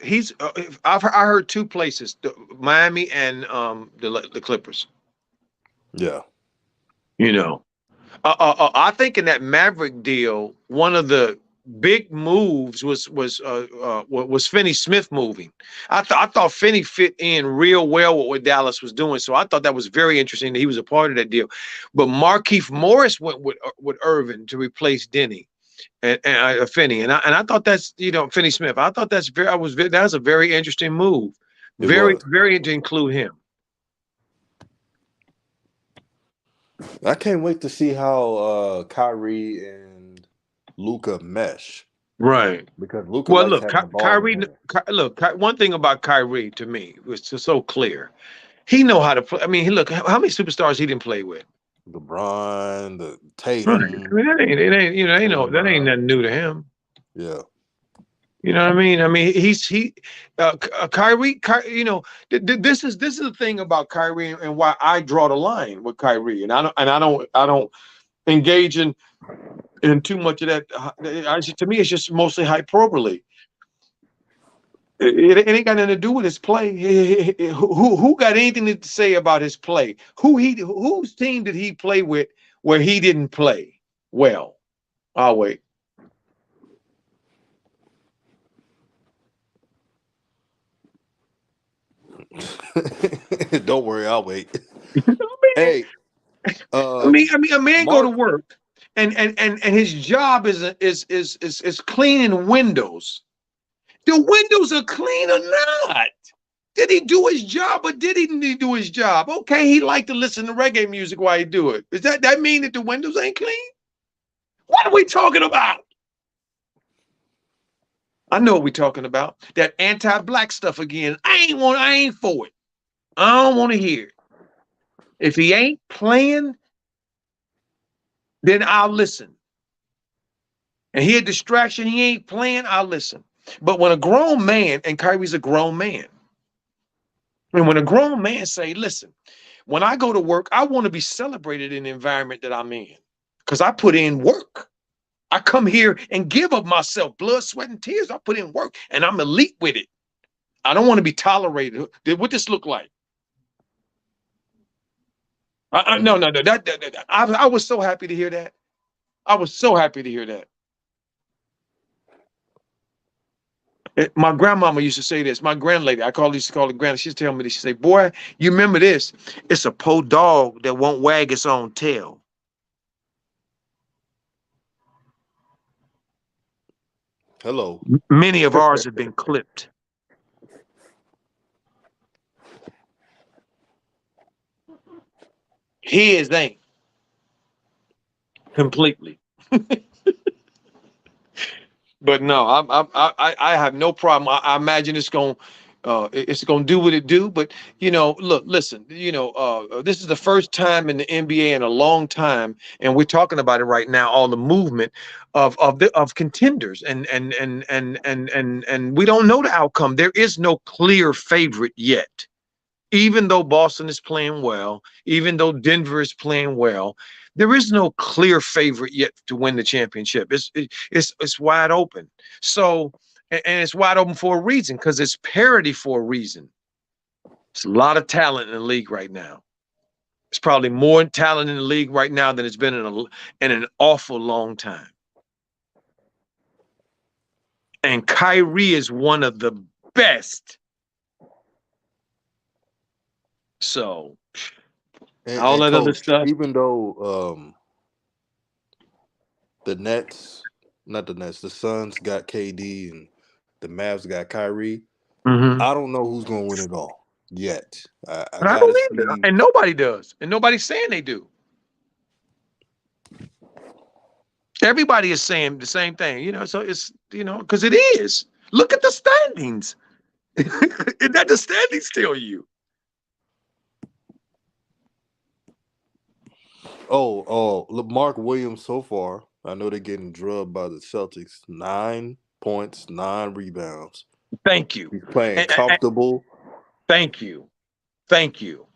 S2: I heard two places: Miami and the Clippers.
S1: Yeah.
S2: You know, I think in that Maverick deal, one of the big moves was Finney Smith moving. I thought Finney fit in real well with what Dallas was doing, so I thought that was very interesting that he was a part of that deal. But Markieff Morris went with Irvin to replace Denny and Finney, and I thought that's Finney Smith. I thought that was a very interesting move,
S1: It
S2: very
S1: was.
S2: very to include him.
S1: I can't wait to see how Kyrie and Luca mesh
S2: Right.
S1: because Luca
S2: Well,
S1: likes
S2: look,
S1: having the ball in
S2: Kyrie.
S1: his hand.
S2: One thing about Kyrie to me was just so clear. He know how to play. I mean, look, how many superstars he didn't play with.
S1: LeBron, the
S2: Right. I
S1: Tatum,
S2: mean, that ain't
S1: Draymond.
S2: nothing new to him.
S1: Yeah.
S2: You know what I mean? I mean, Kyrie. This is the thing about Kyrie and why I draw the line with Kyrie, and I don't engage in too much of that. To me, it's just mostly hyperbole. It ain't got nothing to do with his play. Who got anything to say about his play? Whose team did he play with where he didn't play well? I'll wait.
S1: Don't worry, I'll wait.
S2: I
S1: Hey,
S2: a man go to
S1: Mark.
S2: work and his job is cleaning windows. The windows are clean or not? Did he do his job or didn't he do his job? Okay, he liked to listen to reggae music while he do it. Does that mean that the windows ain't clean? What are we talking about? I know what we're talking about. That anti-black stuff again. I ain't for it. I don't want to hear it. If he ain't playing, then I'll listen. And he a distraction, he ain't playing, I'll listen. But when a grown man, and Kyrie's a grown man, and when a grown man say, listen, when I go to work, I want to be celebrated in the environment that I'm in. Because I put in work. I come here and give of myself, blood, sweat, and tears. I put in work and I'm elite with it. I don't want to be tolerated. What this look like? No, no, no. I was so happy to hear that. I was so happy to hear that. My grandmama used to say this. My grandlady, used to call her grand. She'd tell me this. She'd say, "Boy, you remember this? It's a po dog that won't wag its own tail."
S1: Hello.
S2: Many of ours have been clipped. His ain't completely. But no, I have no problem. I imagine it's gonna do what it do. But look, listen, this is the first time in the NBA in a long time, and we're talking about it right now. All the movement of contenders, and we don't know the outcome. There is no clear favorite yet. Even though Boston is playing well, even though Denver is playing well, there is no clear favorite yet to win the championship. It's wide open. So, and it's wide open for a reason, because it's parity for a reason. It's a lot of talent in the league right now. It's probably more talent in the league right now than it's been in an awful long time. And Kyrie is one of the best. So all
S1: And
S2: that other
S1: coach,
S2: stuff.
S1: even though the Nets, not the Nets, the Suns got KD and the Mavs got Kyrie,
S2: Mhm.
S1: I don't know who's gonna win it all yet. I
S2: But I
S1: gotta
S2: don't either.
S1: see.
S2: And nobody does. And nobody's saying they do. Everybody is saying the same thing, so it's, because it is. Look at the standings. Is that the standings tell you?
S1: Look, Mark Williams so far. I know they're getting drubbed by the Celtics. 9 points, 9 rebounds.
S2: Thank you.
S1: He's playing
S2: And
S1: comfortable.
S2: thank you. Thank you.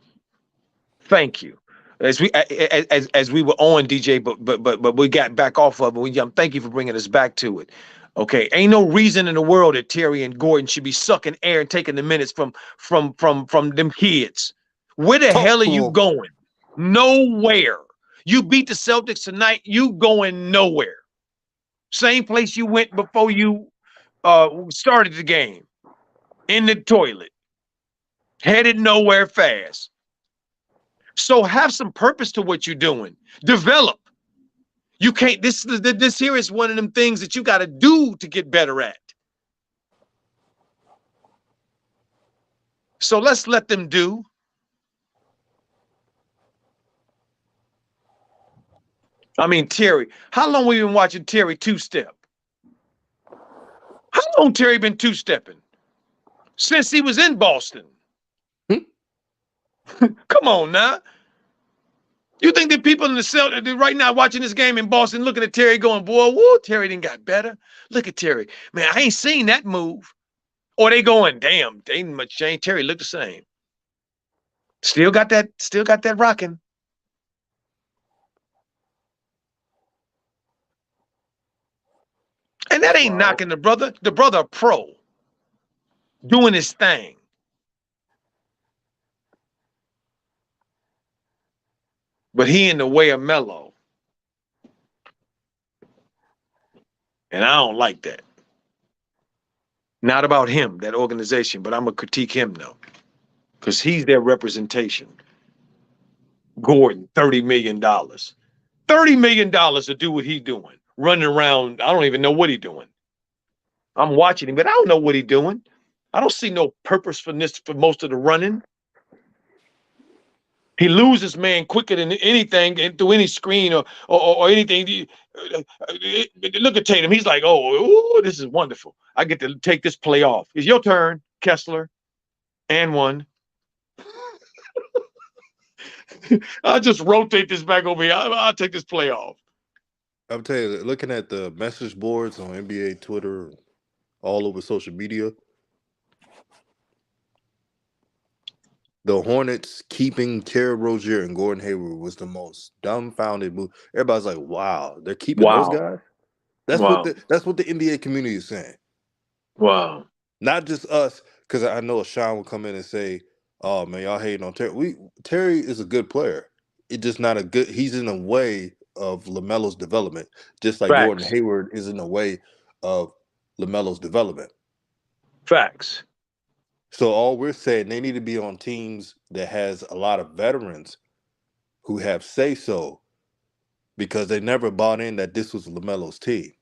S2: Thank you. As we were on DJ, but we got back off of it. Thank you for bringing us back to it. Okay, ain't no reason in the world that Terry and Gordon should be sucking air and taking the minutes from them kids. Where the
S1: Talk
S2: hell are
S1: to
S2: you
S1: him.
S2: going? Nowhere. You beat the Celtics tonight. You going nowhere. Same place you went before you started the game. In the toilet. Headed nowhere fast. So have some purpose to what you're doing. Develop. You can't. This here is one of them things that you got to do to get better at. So let's let them do. I mean, Terry, how long we been watching Terry two-step? How long Terry been two-stepping? Since he was in Boston.
S1: Hmm?
S2: Come on now. You think the people in the Celtics right now watching this game in Boston looking at Terry going, boy, whoa, Terry didn't got better. Look at Terry. Man, I ain't seen that move. Or they going, damn, they ain't much change. Terry looked the same. Still got that rocking. And that ain't
S1: Wow.
S2: knocking the brother. The brother a pro doing his thing. But he in the way of Melo. And I don't like that. Not about him, that organization, but I'm gonna critique him though. Because he's their representation. Gordon, $30 million. $30 million to do what he's doing. Running around. I don't even know what he's doing. I'm watching him, but I don't know what he's doing. I don't see no purposefulness for most of the running. He loses man quicker than anything and through any screen or anything. Look at Tatum. He's like, oh, this is wonderful. I get to take this play off. It's your turn, Kessler. And one. I'll just rotate this back over here. I'll take this play off.
S1: I'm telling you, looking at the message boards on NBA Twitter, all over social media, the Hornets keeping Terry Rozier and Gordon Hayward was the most dumbfounded move. Everybody's like, "Wow, they're keeping those
S2: Wow.
S1: guys."
S2: Wow.
S1: That's what the NBA community is saying.
S2: Wow.
S1: Not just us, because I know Sean will come in and say, "Oh man, y'all hating on Terry." Terry is a good player. It's just not a good. He's in a way of Lamelo's development, just like Gordon
S2: Facts.
S1: Hayward is in a way of Lamelo's development.
S2: Facts.
S1: So all we're saying, they need to be on teams that has a lot of veterans who have say so, because they never bought in that this was LaMelo's team.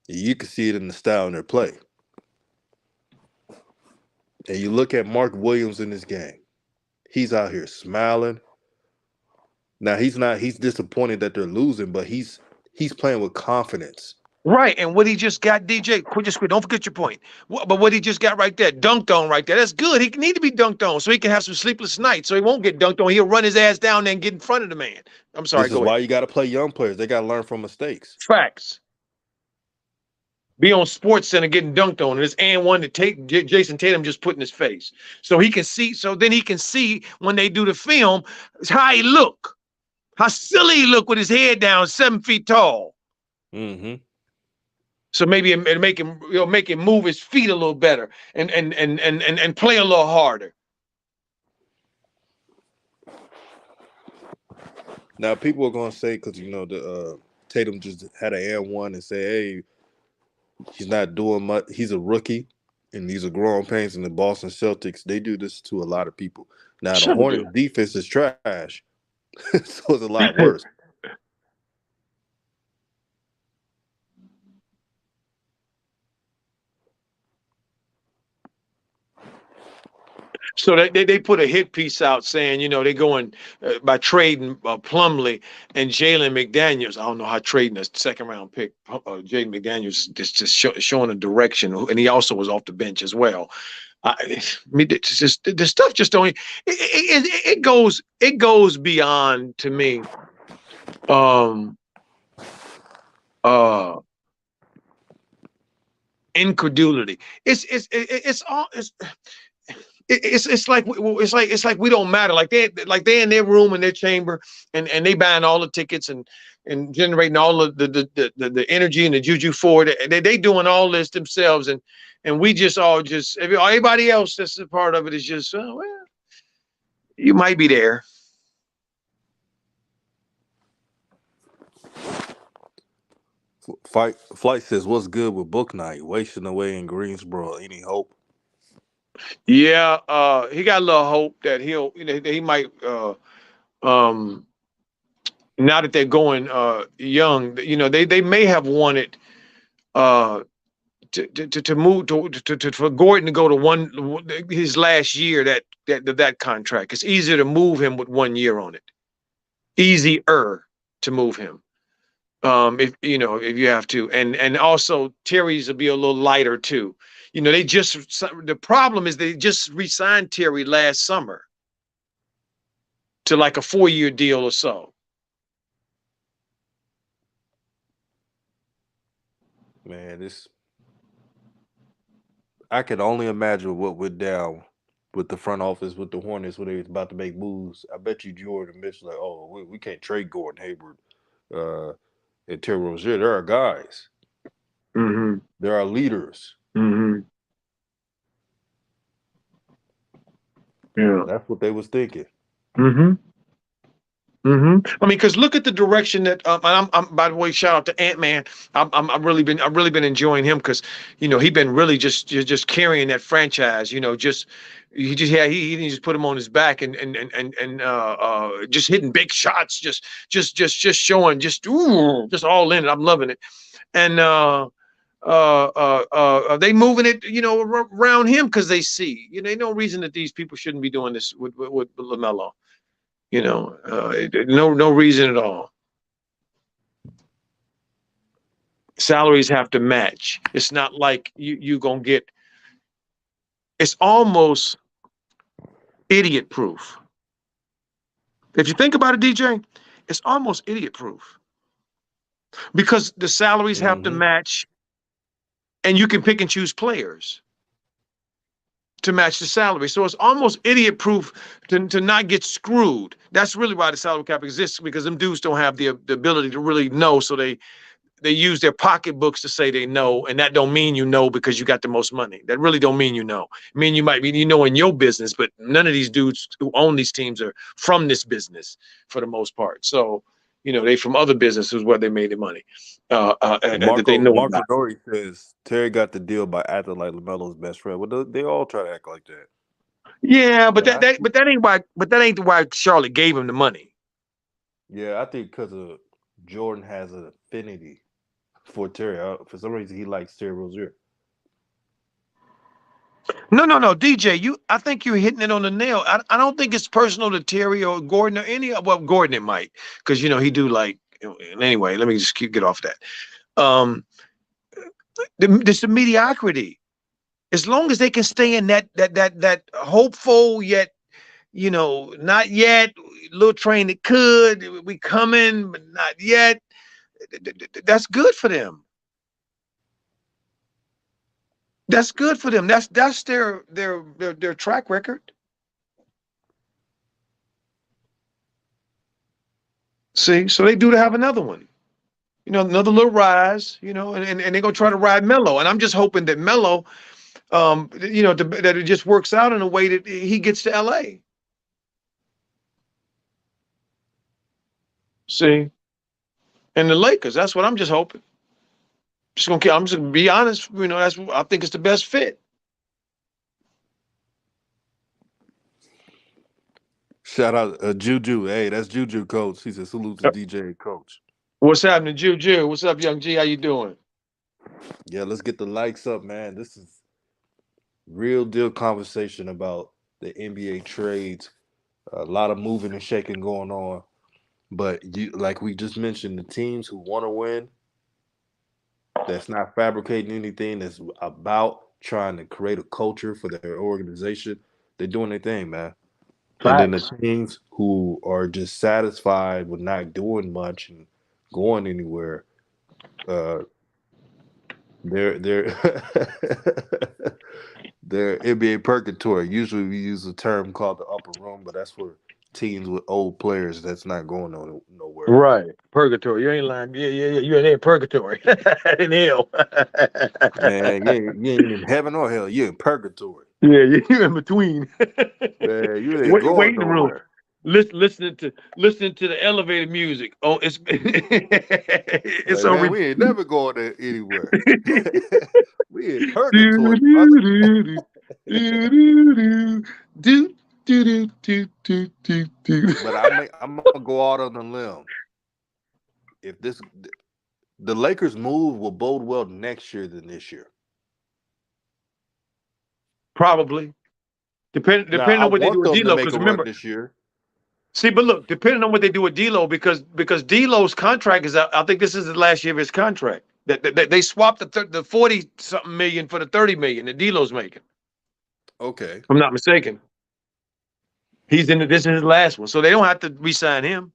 S1: You can see it in the style in their play. And you look at Mark Williams in this game. He's out here smiling. Now he's not. He's disappointed that they're losing, but he's playing with confidence.
S2: Right, and what he just got, DJ, don't forget your point. But what he just got right there, dunked on right there, that's good. He need to be dunked on so he can have some sleepless nights, so he won't get dunked on. He'll run his ass down there and get in front of the man. I'm sorry,
S1: This is
S2: go ahead.
S1: why you got to play young players. They got to learn from mistakes.
S2: Facts. Be on Sports Center getting dunked on. And it's and one that Jason Tatum just put in his face. So he can see, so then he can see when they do the film how he look. How silly he look with his head down, 7 feet tall.
S1: Mm-hmm.
S2: So maybe it make him move his feet a little better and play a little harder.
S1: Now people are gonna say, because the Tatum just had an and one, and say, hey, he's not doing much. He's a rookie, and these are growing pains. In the Boston Celtics, they do this to a lot of people. Now the Hornets defense is trash, so it's a lot worse.
S2: So they put a hit piece out saying, they're going by trading Plumlee and Jalen McDaniels. I don't know how trading a second round pick, Jalen McDaniels, just showing a direction, and he also was off the bench as well. I mean, it's just the stuff just don't. It goes beyond, to me. Incredulity. It's like we don't matter. Like they're in their room, in their chamber, and they buying all the tickets and generating all of the energy and the juju for it. They doing all this themselves, and we just everybody else that's a part of it is just, oh, well, you might be there.
S1: Flight says, what's good with book night? Wasting away in Greensboro. Any hope?
S2: Yeah, he got a little hope that he might now that they're going young, they may have wanted to move to for Gordon to go to his last year that contract. It's easier to move him with 1 year on it. Easier to move him. If you have to, and also Terry's will be a little lighter too. The problem is they just re-signed Terry last summer to like a 4-year deal or so.
S1: Man, I can only imagine what went down with the front office, with the Hornets, when they was about to make moves. I bet you Jordan and Mitch like, oh, we can't trade Gordon Hayward and Terry Rozier. There are guys.
S2: Mm-hmm.
S1: There are leaders.
S2: Mm-hmm. Yeah,
S1: that's what they was thinking.
S2: Mm-hmm. Mm-hmm. I mean, because look at the direction that I'm. By the way, shout out to Ant-Man. I've really been enjoying him, because he been really just carrying that franchise. He just put him on his back and just hitting big shots, just showing just all in it. I'm loving it, and they moving it around him because they see no reason that these people shouldn't be doing this with LaMelo. No reason at all. Salaries have to match. It's not like you gonna get. It's almost idiot proof. If you think about it, DJ, it's almost idiot proof, because the salaries have to match, and you can pick and choose players to match the salary. So it's almost idiot proof to not get screwed. That's really why the salary cap exists, because them dudes don't have the ability to really know. So they use their pocketbooks to say they know, and that don't mean because you got the most money. That really don't mean I mean, you might be in your business, but none of these dudes who own these teams are from this business for the most part. So They from other businesses where they made their money, that they know
S1: Marco
S2: about.
S1: Dory says Terry got the deal by acting like LaMelo's best friend. Well, they all try to act like that.
S2: Yeah, but
S1: But
S2: that ain't why Charlotte gave him the money.
S1: I think because of Jordan has an affinity for Terry. For some reason, he likes Terry Rozier.
S2: No, no, no, DJ. I think you're hitting it on the nail. I don't think it's personal to Terry or Gordon or any. Well, Gordon it might, because he do like. Anyway, let me just get off that. Um, this the mediocrity. As long as they can stay in that hopeful yet not yet little train that could we coming but not yet. That's good for them. That's good for them. That's their track record. See, so they do to have another one. Another little rise. And they're gonna try to ride Melo. And I'm just hoping that Melo, that it just works out in a way that he gets to LA. See, and the Lakers. That's what I'm just hoping. I'm just gonna be honest. That's I think it's the best fit.
S1: Shout out Juju. Hey, that's Juju, coach. He said salute to DJ coach.
S2: What's happening, Juju? What's up, young G? How you doing?
S1: Yeah, let's get the likes up, man. This is real deal conversation about the NBA trades. A lot of moving and shaking going on. But like we just mentioned, the teams who want to win, that's not fabricating anything, that's about trying to create a culture for their organization, they're doing their thing, man. And then the
S2: Facts.
S1: teams who are just satisfied with not doing much and going anywhere, uh, they're they're NBA purgatory. Usually we use a term called the upper room, but that's for teams with old players that's not going on nowhere.
S2: Right. Purgatory. You ain't lying. Yeah, yeah, yeah. You're in there purgatory. In hell.
S1: Man, you ain't in heaven or hell. You're in purgatory.
S2: Yeah, you're in between.
S1: Man, you ain't going
S2: Waiting room.
S1: nowhere.
S2: Listening to the elevator music. Oh, it's it's
S1: Like,
S2: on
S1: man,
S2: repeat.
S1: we ain't never going there anywhere. We in
S2: Do,
S1: purgatory, brother.
S2: do, do, do, do, do, do, do, do, do, do.
S1: But I'm gonna go out on a limb. If the Lakers move will bode well next year than this year.
S2: Probably.
S1: Now
S2: Depending
S1: I
S2: on what they do
S1: want
S2: with
S1: them to
S2: D'Lo,
S1: make
S2: because
S1: a run
S2: remember,
S1: this year.
S2: see, but look, depending on what they do with D'Lo, because D'Lo's contract is out. I think this is the last year of his contract. That they swapped the 40 something million for the 30 million that D'Lo's making.
S1: Okay.
S2: If I'm not mistaken. This is his last one, so they don't have to re-sign him.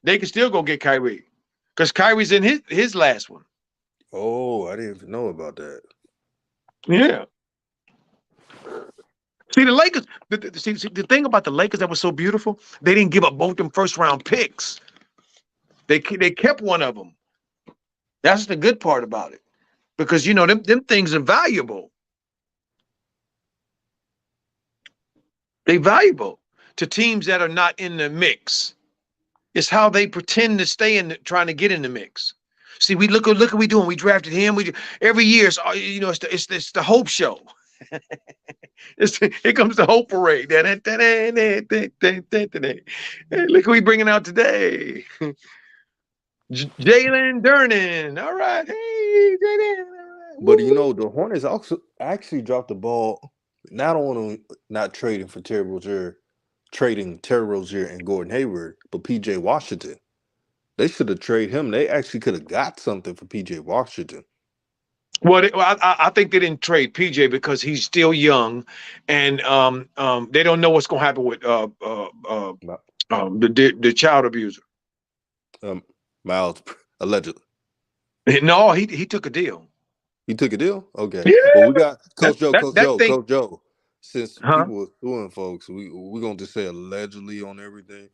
S2: They can still go get Kyrie, because Kyrie's in his last one.
S1: Oh, I didn't even know about that.
S2: Yeah. See the Lakers. See, the thing about the Lakers that was so beautiful, they didn't give up both them first round picks. They kept one of them. That's the good part about it, because them things are valuable. They valuable to teams that are not in the mix. It's how they pretend to stay trying to get in the mix. See, we look what we doing. We drafted him. Every year. It's the hope show. Here comes the hope parade. Hey, look who we bringing out today. Jalen Durnin. All right. Hey, Jalen.
S1: But the Hornets also actually dropped the ball not on not trading for Terry Rozier, trading Terry Rozier and Gordon Hayward, but PJ Washington. They should have traded him. They actually could have got something for PJ Washington.
S2: Well, I think they didn't trade PJ because he's still young, and they don't know what's going to happen with the child abuser.
S1: Miles allegedly.
S2: No, he took a deal.
S1: He took a deal? Okay.
S2: Yeah,
S1: Well, we got
S2: that that thing,
S1: Coach Joe. Since
S2: huh?
S1: people were suing folks, we gonna just say allegedly on everything.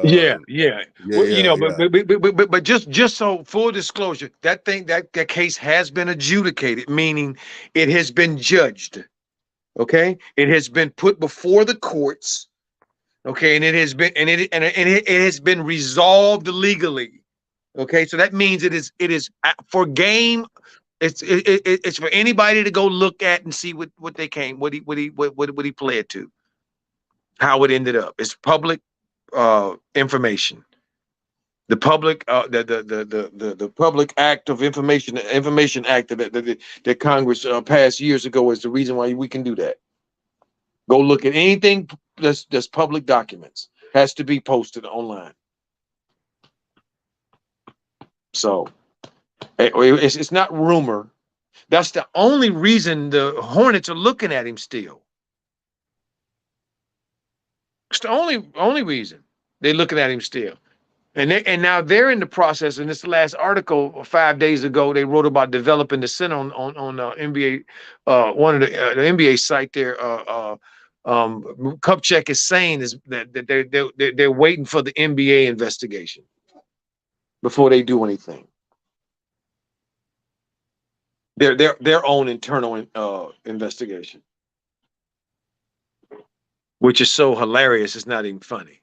S2: Yeah,
S1: Um,
S2: yeah.
S1: yeah,
S2: Well,
S1: yeah, yeah.
S2: but just so full disclosure, that case has been adjudicated, meaning it has been judged. Okay, it has been put before the courts. Okay, and it has been resolved legally. Okay, so that means it is for game. It's for anybody to go look at and see what they came, what he pled to, how it ended up. It's public information. The public the Public Act of Information Act that Congress passed years ago is the reason why we can do that. Go look at anything that's public documents. Has to be posted online. So it's not rumor. That's the only reason the Hornets are looking at him still. It's the only reason they're looking at him still. And now they're in the process. In this last article 5 days ago, they wrote about developing the center on NBA, one of the NBA site there. Kupchak is saying is that they're waiting for the NBA investigation before they do anything. Their own internal investigation, which is so hilarious. It's not even funny.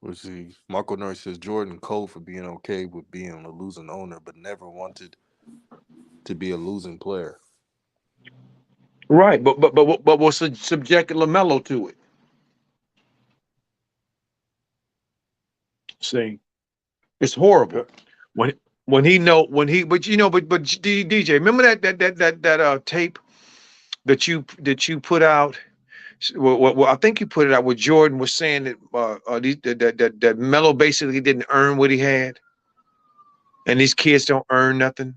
S1: Let's see. Marco Nurse says Jordan cold for being okay with being a losing owner, but never wanted to be a losing player.
S2: Right, but we'll subject LaMelo to it. See, it's horrible when but DJ, remember that tape that you put out. Well, I think you put it out where Jordan was saying that Melo basically didn't earn what he had, and these kids don't earn nothing.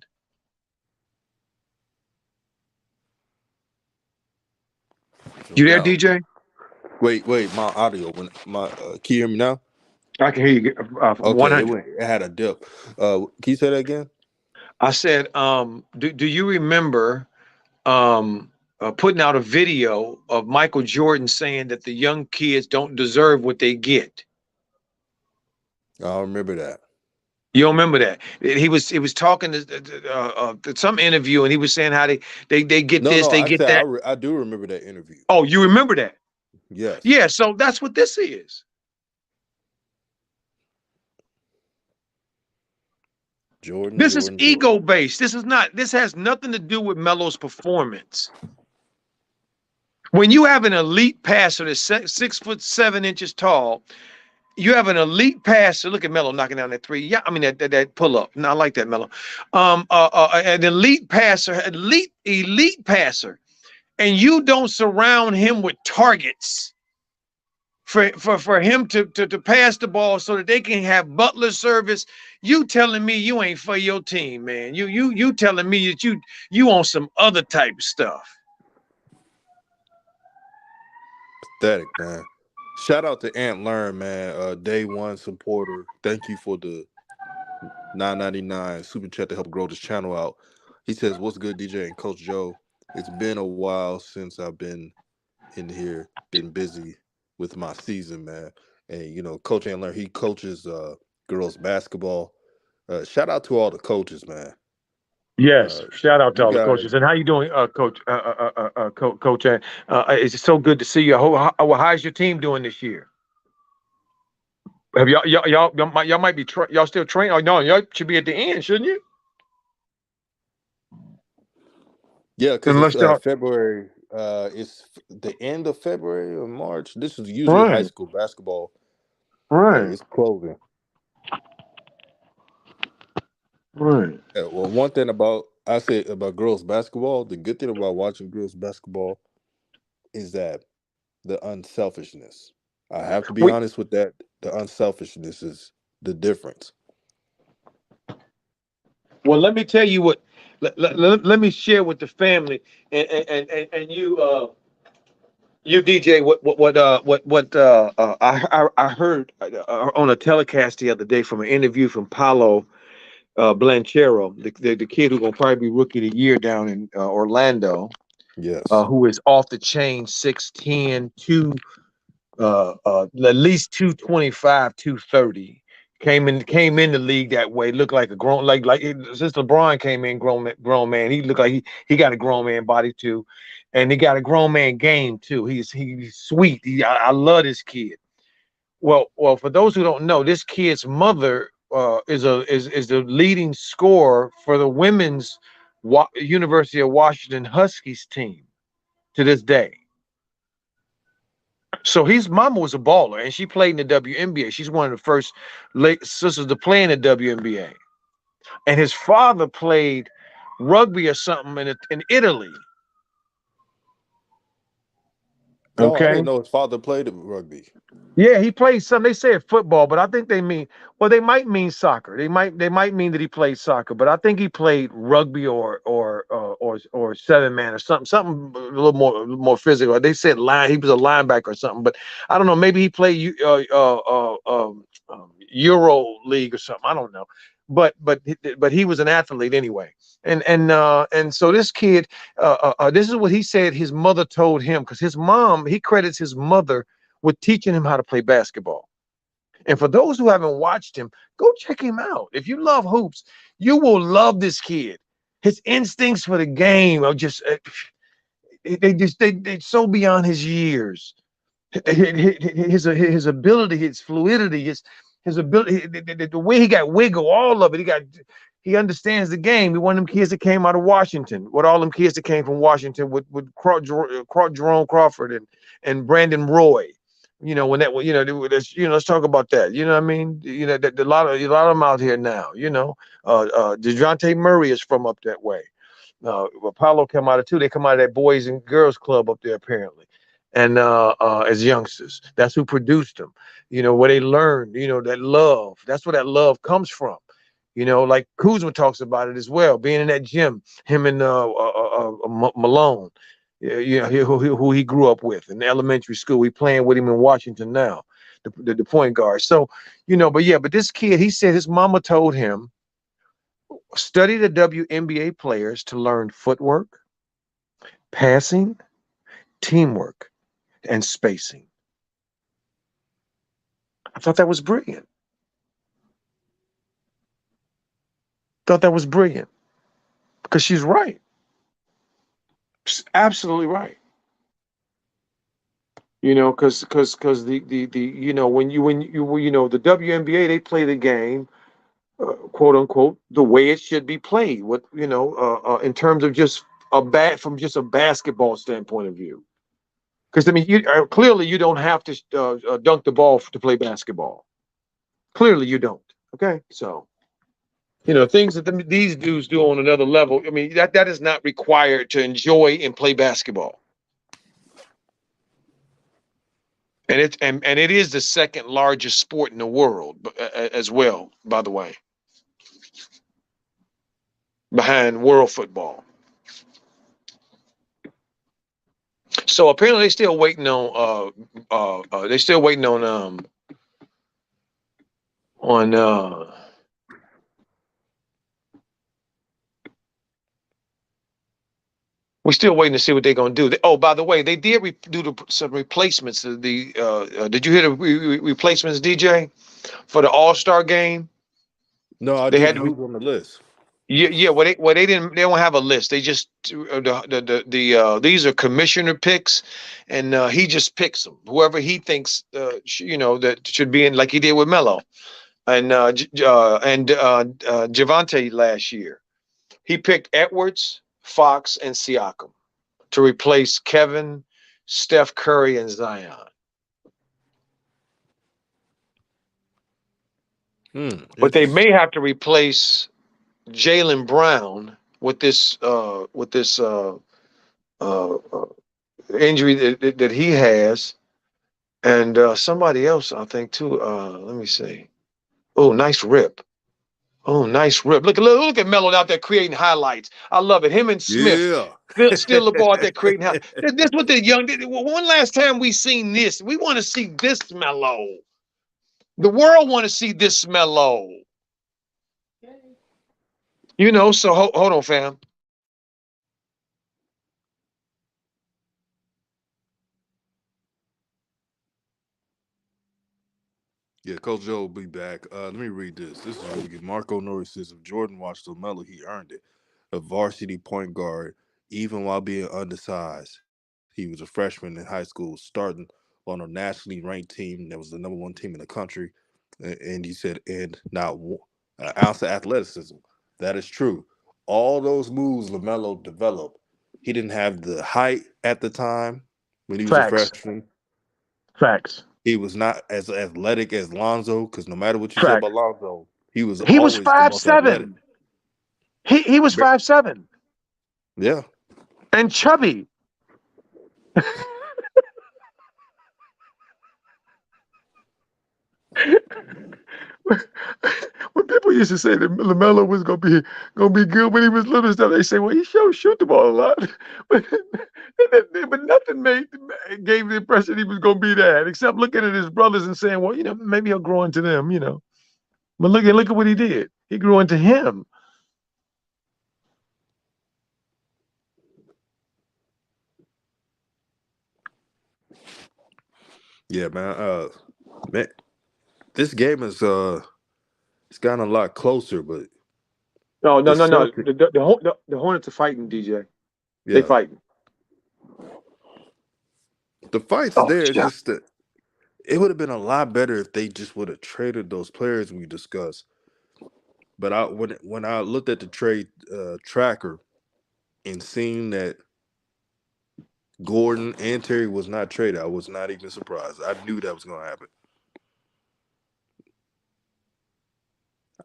S1: No
S2: You there,
S1: doubt.
S2: DJ?
S1: Wait, my audio when my can you hear me now?
S2: I can hear you.
S1: Okay,
S2: 100.
S1: it had a dip. Can you say that again?
S2: I said, do you remember putting out a video of Michael Jordan saying that the young kids don't deserve what they get?
S1: I remember that.
S2: You don't remember that? He was talking to some interview, and he was saying how they get
S1: No,
S2: this,
S1: no,
S2: they
S1: I
S2: get
S1: said
S2: that.
S1: I do remember that interview.
S2: Oh, you remember that?
S1: Yes,
S2: Yeah. So that's what this is.
S1: Jordan,
S2: This is
S1: Jordan, Jordan.
S2: ego based. This is not. This has nothing to do with Melo's performance. When you have an elite passer that's 6'7" tall, you have an elite passer. Look at Melo knocking down that three. Yeah, I mean that pull up. No, I like that Melo. An elite passer, elite passer, and you don't surround him with targets for him to pass the ball so that they can have Butler service. You telling me you ain't for your team, man. You telling me that you on some other type of stuff.
S1: Pathetic, man. Shout out to Ant Learn, man. Day one supporter. Thank you for the 9.99 super chat to help grow this channel out. He says, "What's good, DJ and Coach Joe? It's been a while since I've been in here. Been busy with my season, man. And Coach Ant Learn, he coaches girls basketball. Shout out to all the coaches, man.
S2: Yes,
S1: Uh,
S2: shout out to
S1: you
S2: all the
S1: guys,
S2: coaches. And how you doing, Coach? Coach, it's so good to see you. How's your team doing this year? Have y'all might be y'all still training? Oh no, y'all should be at the end, shouldn't you?
S1: yeah, because it's
S2: Unless y'all
S1: February. It's the end of February or March. This is usually high
S2: right,
S1: school basketball.
S2: right,
S1: It's closing.
S2: right.
S1: Well, one thing about I say about girls basketball, the good thing about watching girls basketball is that the unselfishness. I have to be
S2: We
S1: honest with that. The unselfishness is the difference.
S2: well, let me tell you what. Let me share with the family and you DJ I heard on a telecast the other day from an interview from Paulo Blanchero, the kid who's gonna probably be rookie of the year down in Orlando,
S1: Yes.
S2: who is off the chain 6'10", at least 225, 230. came in the league that way. Looked like a grown since LeBron came in, grown man. He looked like he got a grown man body too, and he got a grown man game too. He's sweet. I love this kid. Well, for those who don't know, this kid's mother is the leading scorer for the women's University of Washington Huskies team to this day. So his mama was a baller, and she played in the WNBA. She's one of the first late sisters to play in the WNBA. And his father played rugby or something in Italy.
S1: No, I didn't
S2: Okay.
S1: know his father played rugby.
S2: Yeah, he plays some. They said football, but I think they mean well. They might mean soccer. They might mean that he played soccer, but I think he played rugby or seven man or something a little more physical. They said he was a linebacker or something, but I don't know. Maybe he played Euro League or something. I don't know, but he was an athlete anyway. And so this kid, this is what he said his mother told him because he credits his mother with teaching him how to play basketball. And for those who haven't watched him, go check him out. If you love hoops, you will love this kid. His instincts for the game are just they so beyond his years. His ability, his fluidity, his ability, the way he got wiggle, all of it. He understands the game. He one of them kids that came out of Washington. With all them kids that came from Washington with Jerome Crawford and Brandon Roy. When that let's talk about that. You know what I mean? A lot of them out here now. DeJounte Murray is from up that way. Apollo came out of too. They come out of that Boys and Girls Club up there apparently, and as youngsters, that's who produced them. Where they learned, that love. That's where that love comes from. Like Kuzma talks about it as well. Being in that gym, him and Malone, who he grew up with in elementary school. We playing with him in Washington now, the point guard. So, but this kid, he said his mama told him study the WNBA players to learn footwork, passing, teamwork, and spacing. I thought that was brilliant. Thought that was brilliant because she's right. She's absolutely right. Because the when you the WNBA they play the game quote unquote the way it should be played. What in terms of just from just a basketball standpoint of view. Because I mean, clearly you don't have to dunk the ball to play basketball. Clearly you don't. Okay, so things that these dudes do on another level. I mean, that is not required to enjoy and play basketball. And it is the second largest sport in the world as well. By the way, behind world football. So apparently they're still waiting on we're still waiting to see what they're gonna do. Oh, by the way, they did do some replacements. Did you hear the replacements, DJ, for the All Star game?
S1: No, I
S2: They had
S1: didn't.
S2: to.
S1: Who's on the list?
S2: Yeah. They don't have a list. They just these are commissioner picks, and he just picks them. Whoever he thinks that should be in, like he did with Melo and Javante last year. He picked Edwards, Fox, and Siakam to replace Kevin, Steph Curry, and Zion. But they
S1: Interesting.
S2: may have to replace Jaylen Brown with this uh, uh, injury that he has, and somebody else I think too. Let me see. Oh, nice rip. Oh, nice rip. Look at Melo out there creating highlights. I love it. Him and Smith
S1: Yeah.
S2: still the ball out there creating highlights. This what the young. One last time we seen this. We want to see this Melo. The world want to see this Melo. So hold on, fam.
S1: Yeah, Coach Joe will be back. Let me read this. This is really good. Marco Norris says if Jordan watched LaMelo, he earned it. A varsity point guard, even while being undersized. He was a freshman in high school, starting on a nationally ranked team that was the number one team in the country. And he said, and not an ounce of athleticism. That is true. All those moves LaMelo developed, he didn't have the height at the time when he was a
S2: Facts.
S1: freshman.
S2: Facts.
S1: He was not as athletic as Lonzo, because no matter what you say
S2: Facts.
S1: about Lonzo, he was
S2: He was
S1: always the
S2: five
S1: most athletic.
S2: seven. He was 5'7"
S1: Yeah.
S2: and chubby. When people used to say that Lamelo was gonna be good when he was little and stuff, they say, "Well, he sure shoot the ball a lot," but but nothing gave the impression he was gonna be that, except looking at his brothers and saying, "Well, maybe he'll grow into them." But look at what he did. He grew into him.
S1: Yeah, man. Man, this game is it's gotten a lot closer, but
S2: No,
S1: the
S2: no, no, no.
S1: Celtics,
S2: The Hornets are fighting, DJ. They
S1: yeah,
S2: fighting.
S1: the fights
S2: Oh,
S1: there. It's
S2: yeah.
S1: just that it would have been a lot better if they just would have traded those players we discussed. But when I looked at the trade tracker and seeing that Gordon and Terry was not traded, I was not even surprised. I knew that was going to happen.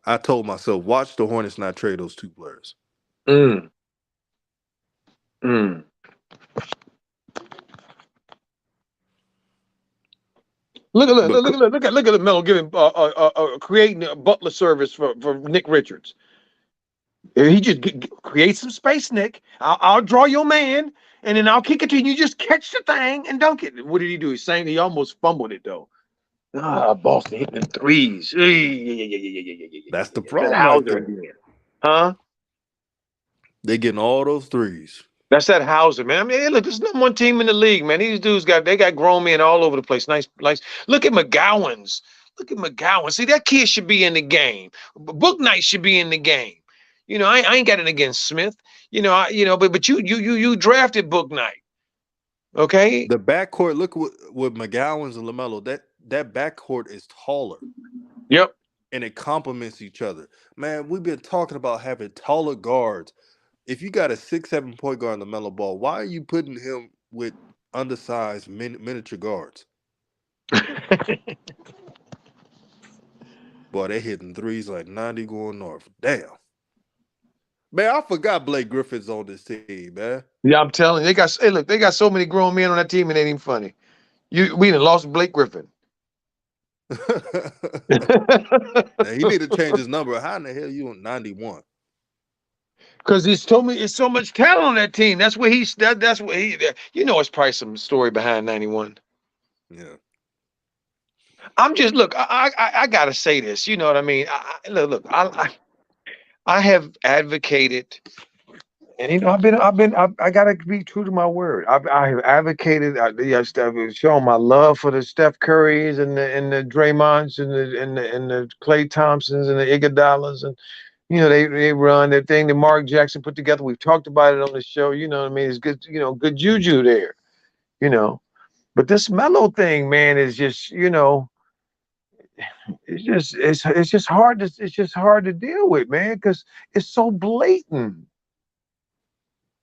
S1: I told myself, watch the Hornets not trade those two players.
S2: Mm, mm.
S1: But
S2: Look at Melo giving creating a butler service for Nick Richards. He just create some space, Nick. I'll draw your man, and then I'll kick it to you. You just catch the thing and dunk it. What did he do? He almost fumbled it though. Boston hitting the threes. Yeah, yeah, yeah, yeah, yeah, yeah, yeah,
S1: that's the
S2: yeah. That
S1: problem right
S2: Hauser
S1: there.
S2: again, huh?
S1: They getting all those threes.
S2: That's that Hauser, man. I mean, hey, look, this is number one team in the league, man. These dudes got grown men all over the place. Nice, nice. Look at McGowan's. Look at McGowan. See, that kid should be in the game. Book Knight should be in the game. I ain't got it against Smith. But you drafted Book Knight, okay?
S1: The backcourt, look with McGowan's and LaMelo. That backcourt is taller
S2: Yep.
S1: and it complements each other. Man, we've been talking about having taller guards. If you got a 6'7" point guard in LaMelo Ball, why are you putting him with undersized miniature guards? Boy, they hitting threes like 90 going north. Damn. Man, I forgot Blake Griffin's on this team, man.
S2: Yeah, I'm telling you, they got so many grown men on that team, it ain't even funny. We done lost Blake Griffin.
S1: Now, he need to change his number. How in the hell you on 91?
S2: Because he's told me it's so much talent on that team. That's what he. It's probably some story behind 91.
S1: Yeah.
S2: I'm just look. I gotta say this. You know what I mean? Look. I have advocated, and I gotta be true to my word. I have advocated. I've shown my love for the Steph Currys and the Draymonds and the Klay Thompsons and the Iguodalas, and they run their thing that Mark Jackson put together. We've talked about it on the show. You know what I mean? It's good. Good juju there. You know, but this mellow thing, man, is just it's just hard to deal with, man, because it's so blatant.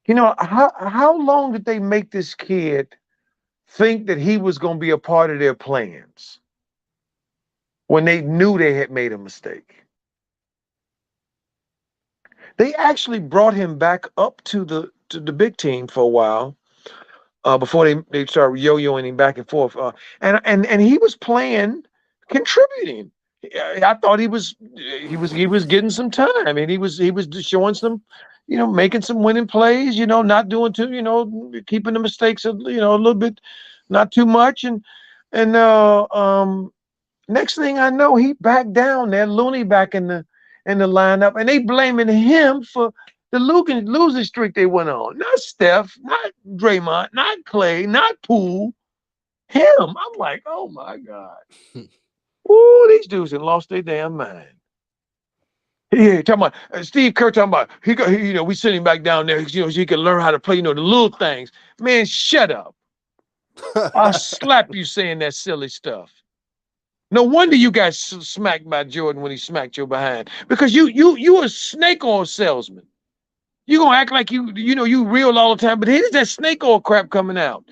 S2: How long did they make this kid think that he was going to be a part of their plans when they knew they had made a mistake? They actually brought him back up to the big team for a while, before they started yo-yoing him back and forth. And he was playing, contributing. I thought he was getting some time, and he was showing some, making some winning plays. Not doing too, keeping the mistakes a little bit, not too much. And next thing I know, he back down there, Looney back in the lineup, and they blaming him for the losing streak they went on. Not Steph, not Draymond, not Clay, not Poole. Him. I'm like, oh my God. Ooh, these dudes had lost their damn mind. Yeah, talking about Steve Kerr talking about we send him back down there, so he can learn how to play, the little things. Man, shut up. I'll slap you saying that silly stuff. No wonder you got smacked by Jordan when he smacked your behind. Because you a snake oil salesman. You gonna act like you real all the time, but here's that snake oil crap coming out.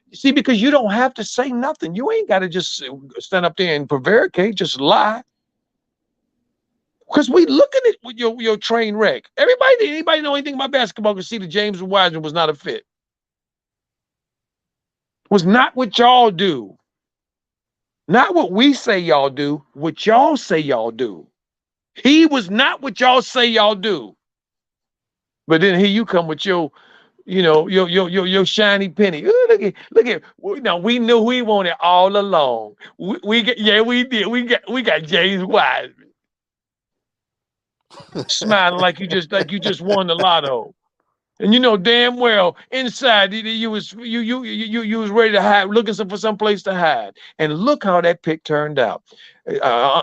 S2: You see, because you don't have to say nothing. You ain't got to just stand up there and prevaricate, just lie. Because we looking at with your train wreck. Anybody know anything about basketball can see that James Wiseman was not a fit. Was not what y'all do. Not what we say y'all do, what y'all say y'all do. He was not what y'all say y'all do. But then here you come with your shiny penny. Ooh, look at. Now we knew we wanted all along. We we did. We got James Wiseman smiling like you just won the lotto. And you know damn well inside you was ready to hide, looking for some place to hide. And look how that pick turned out.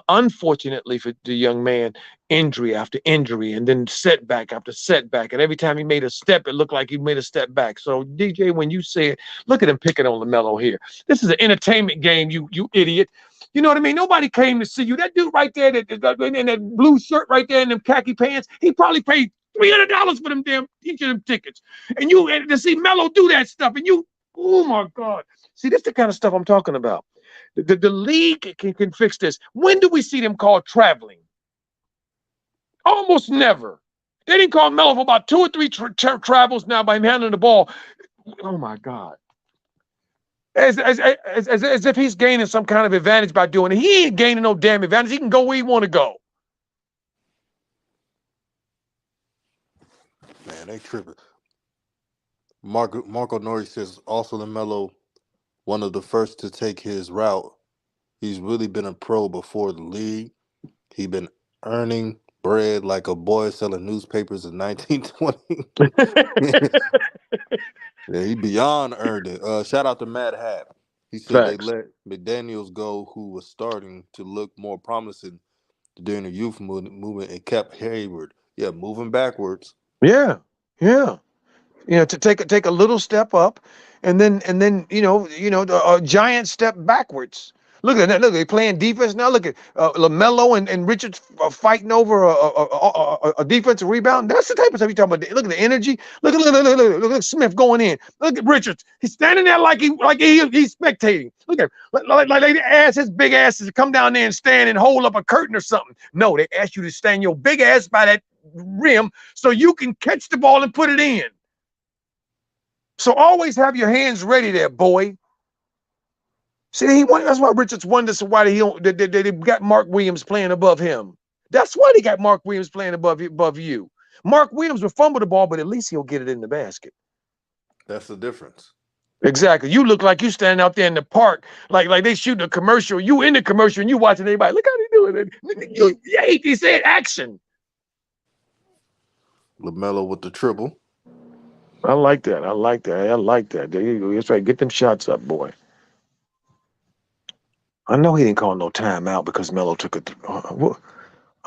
S2: Unfortunately for the young man, injury after injury, and then setback after setback. And every time he made a step, it looked like he made a step back. So DJ, when you said, look at him picking on LaMelo here. This is an entertainment game, you idiot. You know what I mean? Nobody came to see you. That dude right there, in that blue shirt right there, in them khaki pants, he probably paid $300 for them damn each of them tickets. And to see Melo do that stuff, and oh my God. See, this is the kind of stuff I'm talking about. The league can fix this. When do we see them called traveling? Almost never. They didn't call Melo for about 2 or 3 travels now by him handling the ball. Oh my God. As if he's gaining some kind of advantage by doing it. He ain't gaining no damn advantage. He can go where he want to go.
S1: Man, they tripping. Marco Nori says also LaMelo, one of the first to take his route. He's really been a pro before the league. He been earning bread like a boy selling newspapers in 1920. Yeah, he beyond earned it. Shout out to Matt Happ. He said they
S2: Facts.
S1: let McDaniels go, who was starting to look more promising during the youth movement, and kept Hayward. Yeah, moving backwards.
S2: Yeah. Yeah. To take a little step up, and then a giant step backwards. Look at that! Look, they playing defense now. Look at LaMelo and Richards fighting over a defensive rebound. That's the type of stuff you talking about. Look at the energy. Look at Smith going in. Look at Richards. He's standing there like he's spectating. Look at like they ask his big ass to come down there and stand and hold up a curtain or something. No, they ask you to stand your big ass by that rim so you can catch the ball and put it in. So always have your hands ready there, boy. See, that's why Richards wonders why they got Mark Williams playing above him. That's why they got Mark Williams playing above you. Mark Williams will fumble the ball, but at least he'll get it in the basket.
S1: That's the difference.
S2: Exactly. You look like you standing out there in the park, like they shooting a commercial. You in the commercial and you watching everybody. Look how they doing it. He said action.
S1: LaMelo with the triple.
S2: I like that. I like that. There you go. That's right. Get them shots up, boy. I know he didn't call no timeout because Melo took it.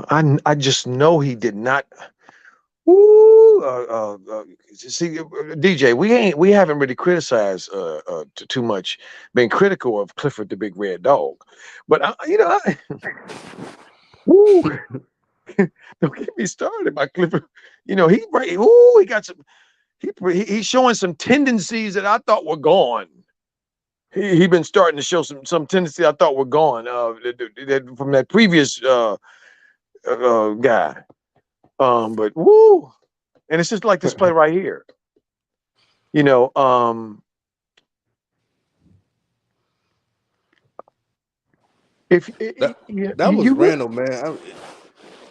S2: I just know he did not. Ooh, see, DJ, we haven't really criticized too much, been critical of Clifford the Big Red Dog, but woo, don't get me started by Clifford. He got some. He's showing some tendencies that I thought were gone. He been starting to show some tendency I thought were gone from that previous guy. But woo, and it's just like this play right here. If
S1: that was random, man.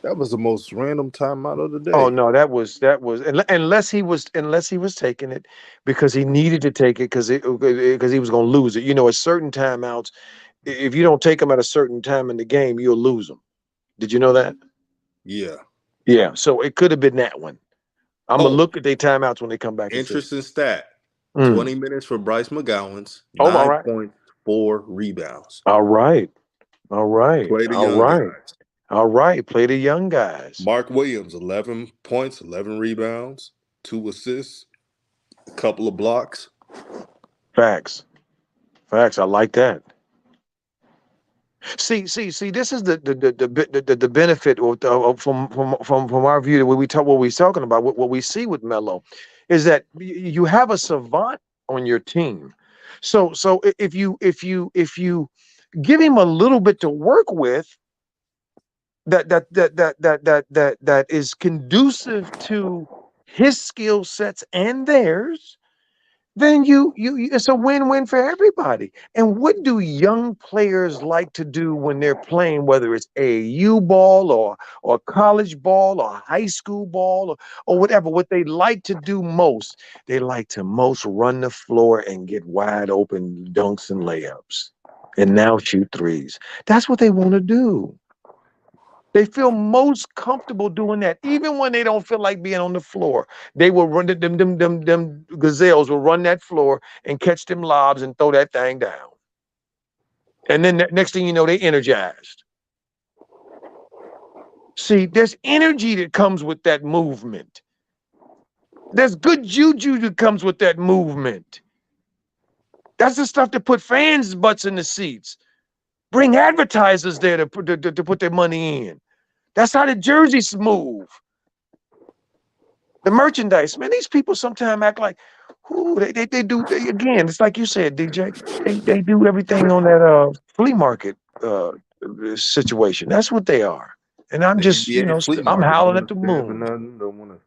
S1: That was the most random timeout of the
S2: Oh
S1: day.
S2: no, that was unless he was taking it because he needed to take it because he was going to lose it. At certain timeouts, if you don't take them at a certain time in the game, you'll lose them. Did you know that?
S1: Yeah.
S2: Yeah. So it could have been that one. I'm gonna look at their timeouts when they come back.
S1: Interesting stat. 20 minutes for Bryce McGowan's,
S2: Oh, all right.
S1: 9.4 rebounds.
S2: All right. All right.
S1: Play the
S2: All
S1: young
S2: right.
S1: guys.
S2: All right. Play the young guys.
S1: Mark Williams, 11 points, 11 rebounds, 2 assists, a couple of blocks.
S2: Facts. Facts. I like that. See. This is the benefit from our view that what we're talking about. What we see with Melo is that you have a savant on your team. So if you give him a little bit to work with, that is conducive to his skill sets and theirs, then it's a win-win for everybody. And what do young players like to do when they're playing, whether it's AAU ball or college ball or high school ball or whatever? What they like to do most, they like to most run the floor and get wide open dunks and layups, and now shoot threes. That's what they want to do. They feel most comfortable doing that, even when they don't feel like being on the floor. They will run them gazelles will run that floor and catch them lobs and throw that thing down. And then next thing you know, they energized. See, there's energy that comes with that movement. There's good juju that comes with that movement. That's the stuff that put fans' butts in the seats. Bring advertisers there to put their money in. That's how the jerseys move. The merchandise, man, these people sometimes act like, who they do again. It's like you said, DJ. They do everything on that flea market situation. That's what they are. And I'm
S1: The
S2: just,
S1: NBA flea
S2: I'm
S1: market
S2: howling
S1: don't
S2: at the
S1: understand for
S2: moon.
S1: nothing. Don't want to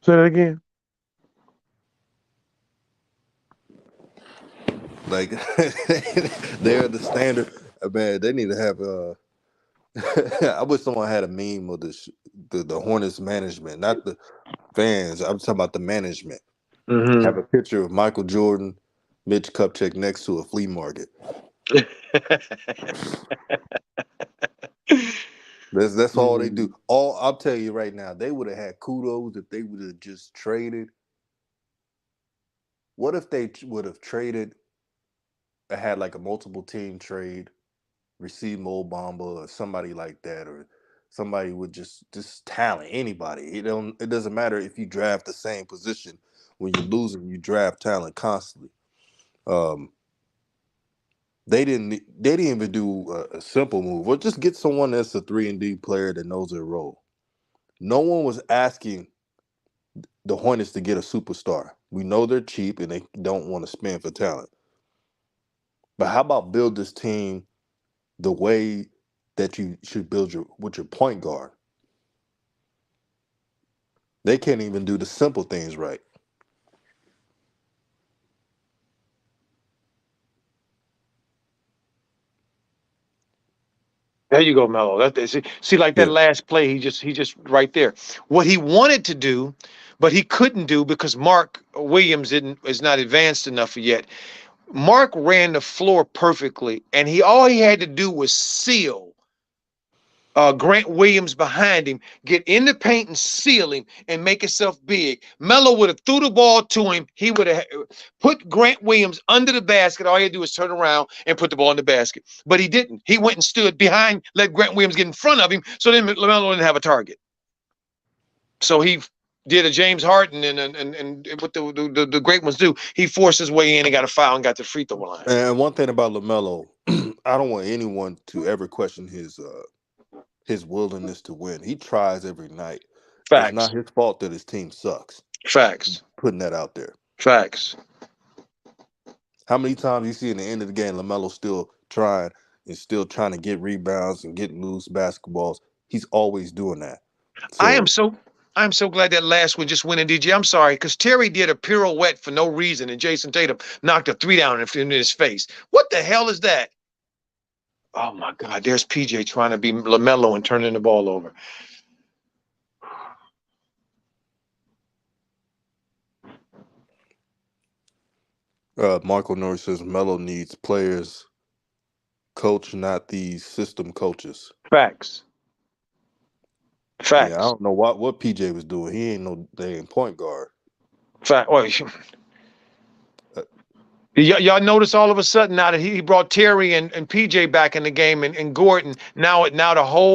S2: Say that again.
S1: like. They're the standard. Man, they need to have. I wish someone had a meme of the Hornets management, not the fans. I'm talking about the management. Have
S2: Mm-hmm.
S1: a picture of Michael Jordan, Mitch Kupchak next to a flea market. That's all they do.
S2: Mm.
S1: All I'll tell you right now, they would have had kudos if they would have just traded. What if they would have traded? Had like a multiple team trade, received Mo Bamba or somebody like that, or somebody with just talent. Anybody. It doesn't matter if you draft the same position. When you're losing, you draft talent constantly. Um, they didn't even do a simple move, or just get someone that's a 3-and-D player that knows their role. No one was asking the Hornets to get a superstar. We know they're cheap and they don't want to spend for talent. But how about build this team the way that you should build your point guard? They can't even do the simple things right.
S2: There you go, Mello. See, like that
S1: Yeah.
S2: last play, he just right there. What he wanted to do, but he couldn't do because Mark Williams is not advanced enough yet. Mark ran the floor perfectly, and he had to do was seal Grant Williams behind him, get in the paint and seal him, and make himself big. Melo would have threw the ball to him. He would have put Grant Williams under the basket. All he had to do was turn around and put the ball in the basket. But he didn't. He went and stood behind, let Grant Williams get in front of him, so then Melo didn't have a target. So he did a James Harden and what the great ones do. He forced his way in and got a foul and got the free throw line.
S1: And one thing about LaMelo, I don't want anyone to ever question his willingness to win. He tries every night. It's not
S2: Facts.
S1: his fault that his team sucks.
S2: Facts.
S1: Putting that out there.
S2: Facts.
S1: How many times you see in the end of the game LaMelo still trying to get rebounds and get loose basketballs? He's always doing that.
S2: I am
S1: So
S2: so I'm so glad that last one just went in, DJ. I'm sorry, because Terry did a pirouette for no reason, and Jason Tatum knocked a three down in his face. What the hell is that? Oh my God, there's PJ trying to be LaMelo and turning the ball over.
S1: Michael Norris says Melo needs players coach, not these system coaches.
S2: Facts.
S1: Yeah, I
S2: Facts.
S1: don't know what PJ was doing. He ain't no damn point guard.
S2: Fact. Well,
S1: Uh,
S2: Y'all notice all of a sudden now that he brought Terry and PJ back in the game and Gordon. Now the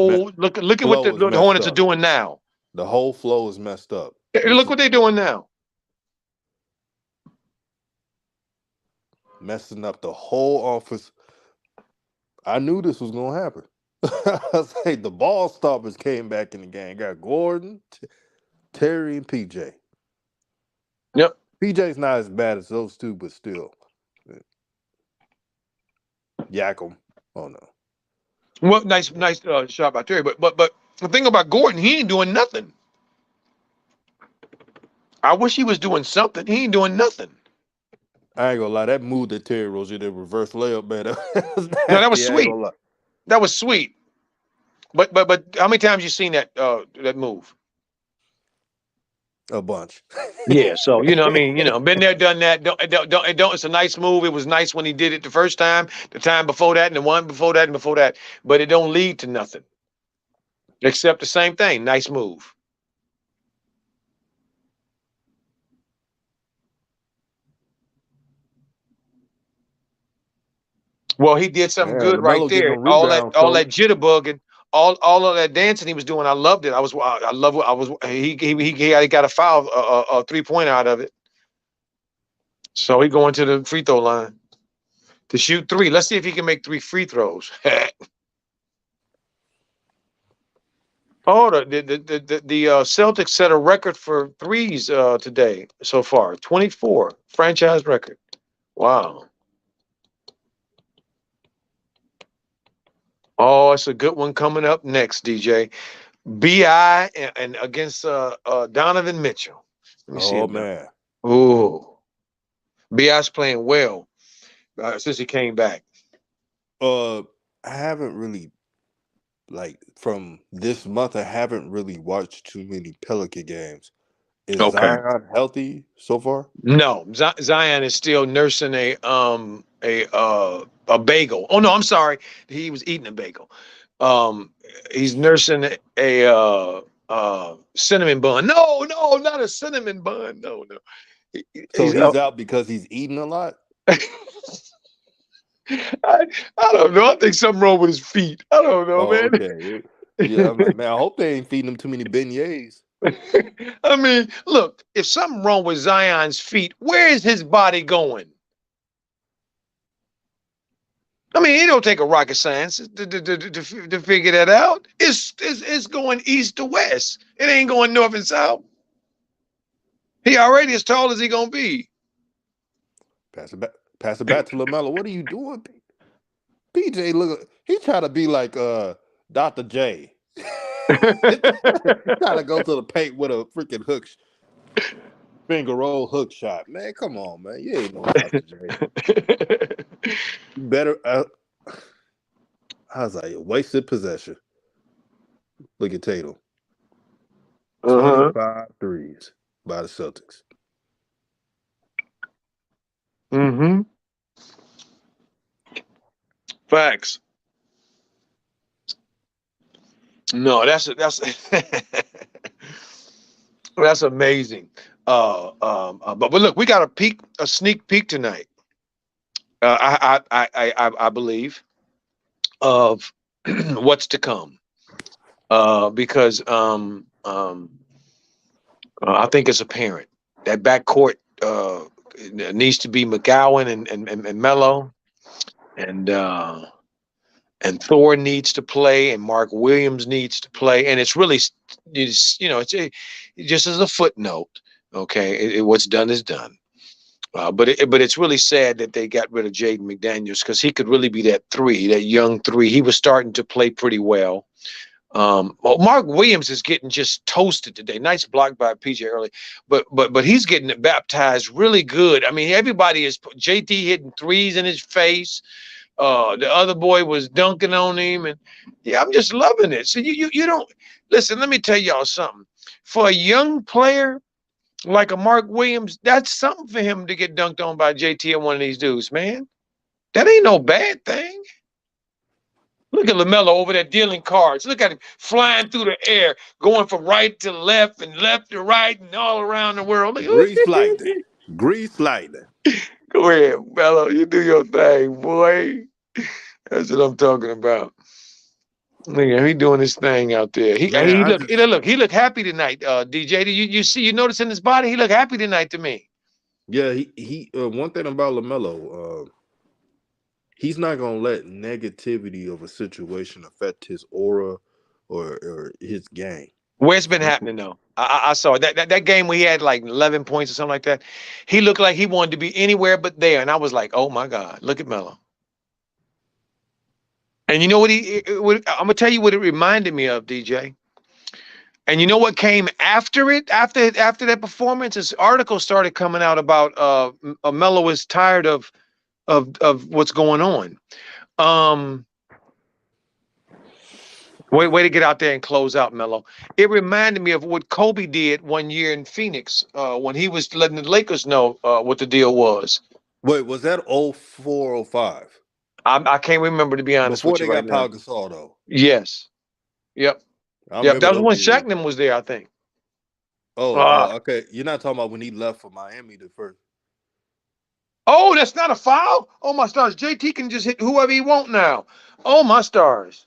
S1: Man,
S2: whole look at what
S1: flow is
S2: the
S1: messed
S2: Hornets are
S1: up.
S2: doing now.
S1: The whole flow is messed up. This
S2: Look
S1: is
S2: what they're doing now.
S1: messing up the whole office. I knew this was gonna happen. I say the ball stoppers came back in the game. Got Gordon, Terry, and PJ.
S2: Yep.
S1: PJ's not as bad as those two, but still, yak 'em. Oh no.
S2: Well, nice shot by Terry, but the thing about Gordon, he ain't doing nothing. I wish he was doing something. He ain't doing nothing.
S1: I ain't gonna lie. That move that Terry Rozier did reverse layup, man, that was
S2: No, that was
S1: nasty. I ain't
S2: sweet.
S1: gonna lie.
S2: That was sweet. But how many times you seen that move?
S1: A bunch.
S2: Yeah, so I mean, been there, done that. Don't. It's a nice move. It was nice when he did it the first time, the time before that, and the one before that, and before that. But it don't lead to nothing except the same thing. Nice move. Well, he did something
S1: Man,
S2: good right
S1: LaMelo getting
S2: there.
S1: them
S2: All that,
S1: rebounds,
S2: all that
S1: coach.
S2: jitterbugging, all of that dancing he was doing. I loved it. I love what I was. He got a foul, a 3-point out of it. So he going to the free throw line to shoot three. Let's see if he can make 3 free throws. Oh, the Celtics set a record for threes today so far. 24 franchise record. Wow. Oh, it's a good one coming up next, DJ. Bi and against Donovan Mitchell. Let me see
S1: Oh
S2: about.
S1: man.
S2: Ooh, Bi's playing well since he came back.
S1: Uh, I haven't really like from this month. I haven't really watched too many Pelican games. Is
S2: Okay.
S1: Zion healthy so far?
S2: No, Zion is still nursing a bagel. Oh no, I'm sorry. He was eating a bagel. He's nursing a cinnamon bun. No, no, not a cinnamon bun. No, no.
S1: So
S2: He's
S1: he's out because he's eating a lot.
S2: I don't know. I think something wrong with his feet. I don't know,
S1: Oh,
S2: man.
S1: okay. Yeah, I'm like, man, I hope they ain't feeding him too many beignets.
S2: I mean, look, if something wrong with Zion's feet, where is his body going? I mean, it don't take a rocket science to figure that out. It's going east to west. It ain't going north and south. He already as tall as he gonna be.
S1: Pass it back to LaMelo. What are you doing, PJ? Look, he trying to be like Dr. J. Trying to go to the paint with a freaking finger roll hook shot. Man, come on, man. You ain't no Dr. J. You better. I was like, wasted possession. Look at Tatum.
S2: Uh-huh.
S1: 25 threes by the Celtics.
S2: Mm-hmm. Facts. No, that's that's amazing. But look, we got a sneak peek tonight. I believe of what's to come. Because I think it's apparent that backcourt needs to be McGowan and Mello, and and Thor needs to play, and Mark Williams needs to play, and it's really, just as a footnote. Okay, what's done is done. But it's really sad that they got rid of Jaden McDaniels because he could really be that three, that young three. He was starting to play pretty well. Well, Mark Williams is getting just toasted today. Nice block by PJ early, but he's getting it baptized really good. I mean, everybody is JT hitting threes in his face. The other boy was dunking on him, and yeah, I'm just loving it. So you don't listen. Let me tell y'all something. For a young player like a Mark Williams, that's something for him to get dunked on by JT and one of these dudes, man. That ain't no bad thing. Look at LaMelo over there dealing cards. Look at him flying through the air, going from right to left and left to right and all around the world. Look,
S1: Grease lightning. Grease lightning.
S2: Go ahead, Mello. You do your thing, boy. That's what I'm talking about. Nigga, he doing his thing out there.
S1: Man, I just
S2: He look happy tonight. DJ, you notice in his body? He look happy tonight to me.
S1: yeah, he one thing about LaMelo, he's not gonna let negativity of a situation affect his aura or his game.
S2: Where it's been happening though. I saw it. That game where he had like 11 points or something like that. He looked like he wanted to be anywhere but there, and I was like, oh my god, look at Melo. And you know what I'm gonna tell you what it reminded me of, DJ. And you know what came after it? After that performance, this article started coming out about Melo is tired of what's going on. Um, way to get out there and close out, Melo. It reminded me of what Kobe did one year in Phoenix when he was letting the Lakers know what the deal was.
S1: Wait, was that 0405?
S2: I can't remember to be honest
S1: Before
S2: with you
S1: they
S2: right
S1: got
S2: now.
S1: Pau Gasol though.
S2: Yes. Yep.
S1: I
S2: Yep.
S1: remember
S2: That was
S1: those
S2: when
S1: years.
S2: Shackman was there, I think.
S1: Oh,
S2: Uh,
S1: okay. You're not talking about when he left for Miami the first.
S2: oh, that's not a foul. Oh my stars. JT can just hit whoever he want now. Oh my stars.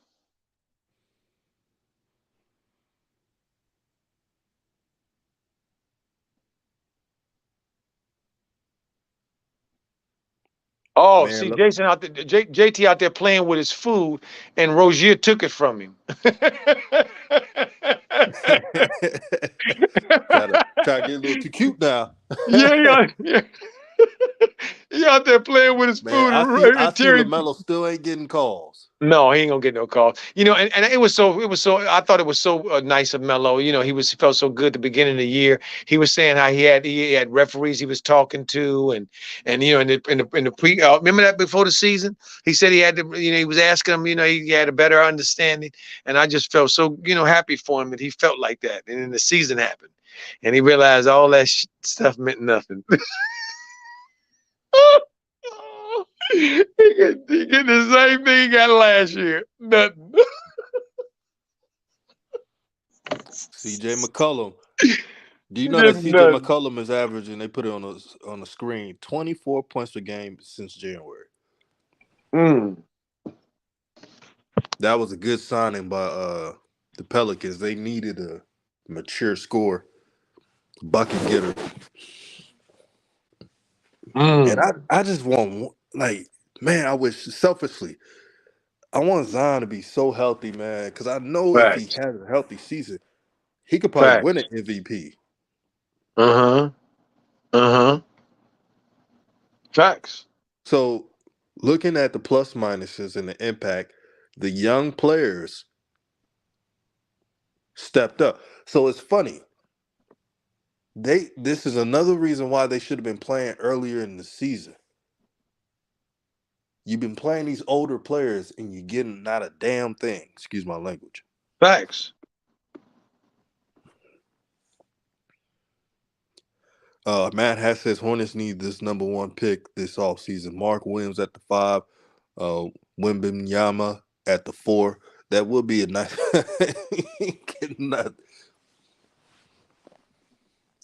S2: Oh,
S1: Man,
S2: see
S1: look,
S2: Jason out there, JT out there playing with his food, and Rozier took it from him.
S1: try to get a little too cute now.
S2: Yeah, yeah, yeah. He out there playing with his
S1: Man,
S2: food,
S1: I
S2: and
S1: see
S2: Terry.
S1: LaMelo still ain't getting calls.
S2: No, he ain't gonna get no call. You know, and it was so. I thought it was so nice of Melo. You know, he felt so good at the beginning of the year. He was saying how he had referees he was talking to, and you know, in the pre. Remember that before the season, he said he had to. You know, he was asking him. You know, he had a better understanding, and I just felt so happy for him that he felt like that. And then the season happened, and he realized all that stuff meant nothing. He get the same thing he got last year. Nothing.
S1: CJ McCollum. Do you know that
S2: Just
S1: CJ
S2: nothing.
S1: McCollum is averaging? They put it on the screen. 24 points per game since January.
S2: Mm.
S1: That was a good signing by the Pelicans. They needed a mature score, bucket getter, and
S2: Mm.
S1: I just want like man. I wish selfishly I want Zion to be so healthy, man, because I know if he
S2: Facts.
S1: has a healthy season, he could probably win
S2: Facts.
S1: an MVP.
S2: Uh-huh. Uh-huh. Facts.
S1: So, looking at the plus minuses and the impact, the young players stepped up. So it's funny. This is another reason why they should have been playing earlier in the season. You've been playing these older players and you're getting not a damn thing. Excuse my language.
S2: Facts.
S1: Matt Hass says Hornets need this number one pick this offseason. Mark Williams at the 5, uh, Wembanyama at the 4. That would be a nice.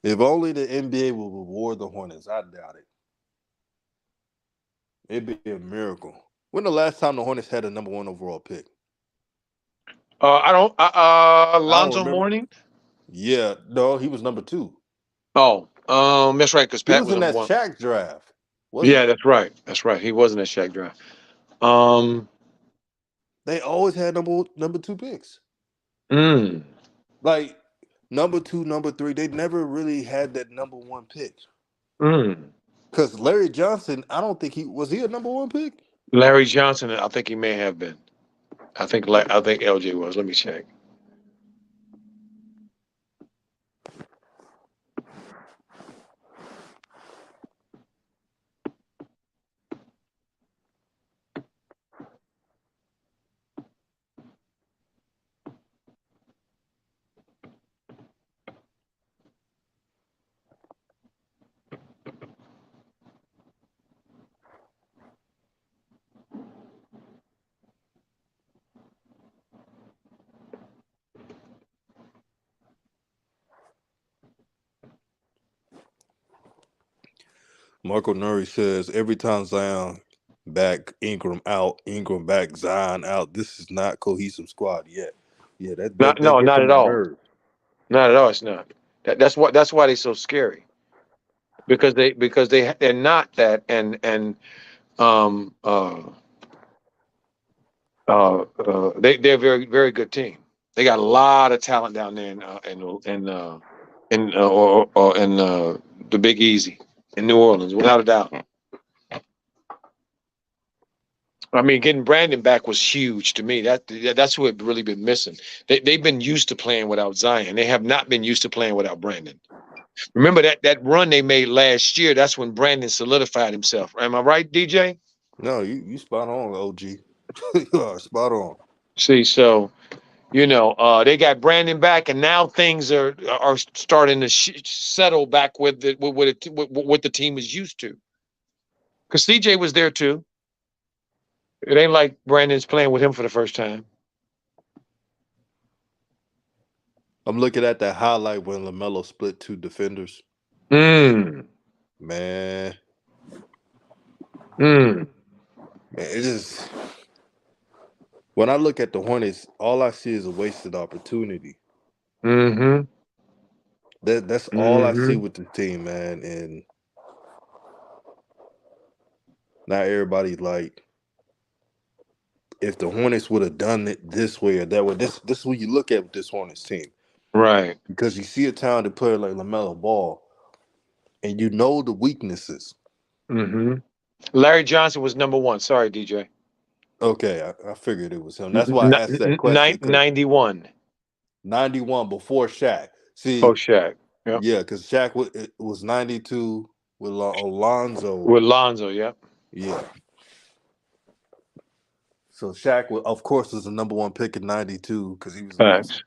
S1: If only the NBA would reward the Hornets. I doubt it. It'd be a miracle. When the last time the Hornets had a number one overall pick?
S2: I don't
S1: I don't
S2: Lonzo
S1: remember.
S2: Mourning.
S1: Yeah, no, he was number 2.
S2: Oh, that's right, because
S1: He
S2: Pat
S1: was
S2: was
S1: in
S2: number
S1: that
S2: one.
S1: Shaq draft, wasn't
S2: Yeah,
S1: he?
S2: that's right. That's right. He wasn't a Shaq draft. Um,
S1: They always had number 2 picks.
S2: mm,
S1: Like number 2, number 3, they never really had that number one pick.
S2: mm.
S1: Because Larry Johnson, I don't think he a number one pick.
S2: Larry Johnson, I think he may have been. I think LJ was. Let me check.
S1: Marco Nuri says every time Zion back, Ingram out, Ingram back, Zion out. This is not cohesive squad yet. Yeah, that
S2: Not,
S1: that, that
S2: no,
S1: gets
S2: not
S1: on
S2: at
S1: my
S2: all.
S1: nerves.
S2: Not at all. It's not. That's why they're so scary because they're not that um uh they're a very good team. They got a lot of talent down there in the Big Easy in New Orleans, without a doubt. I mean, getting Brandon back was huge to me. That's what really been missing. They've been used to playing without Zion. They have not been used to playing without Brandon. Remember that run they made last year? That's when Brandon solidified himself. Am I right, DJ?
S1: No, you spot on, OG. You are spot on.
S2: See, so they got Brandon back, and now things are starting to settle back with what the team is used to. Because CJ was there too. It ain't like Brandon's playing with him for the first time.
S1: I'm looking at that highlight when LaMelo split two defenders.
S2: Mm,
S1: Man,
S2: mm,
S1: man, it just when I look at the Hornets, all I see is a wasted opportunity.
S2: mm-hmm,
S1: That's all I see
S2: mm-hmm.
S1: with the team, man. And not everybody like if the Hornets would have done it this way or that way. This is what you look at with this Hornets team
S2: Right.
S1: because you see a talented player like LaMelo Ball, and you know the weaknesses.
S2: Mm-hmm. Larry Johnson was number one. Sorry, DJ.
S1: Okay, I figured it was him. That's why I asked that question because
S2: 91
S1: 91 before Shaq. See,
S2: post Shaq. Yep.
S1: yeah, because Shaq was 92 with Alonzo.
S2: With Lonzo. Yep.
S1: Yeah, so Shaq, of course, was the number one pick in '92 because he was the most.
S2: Facts.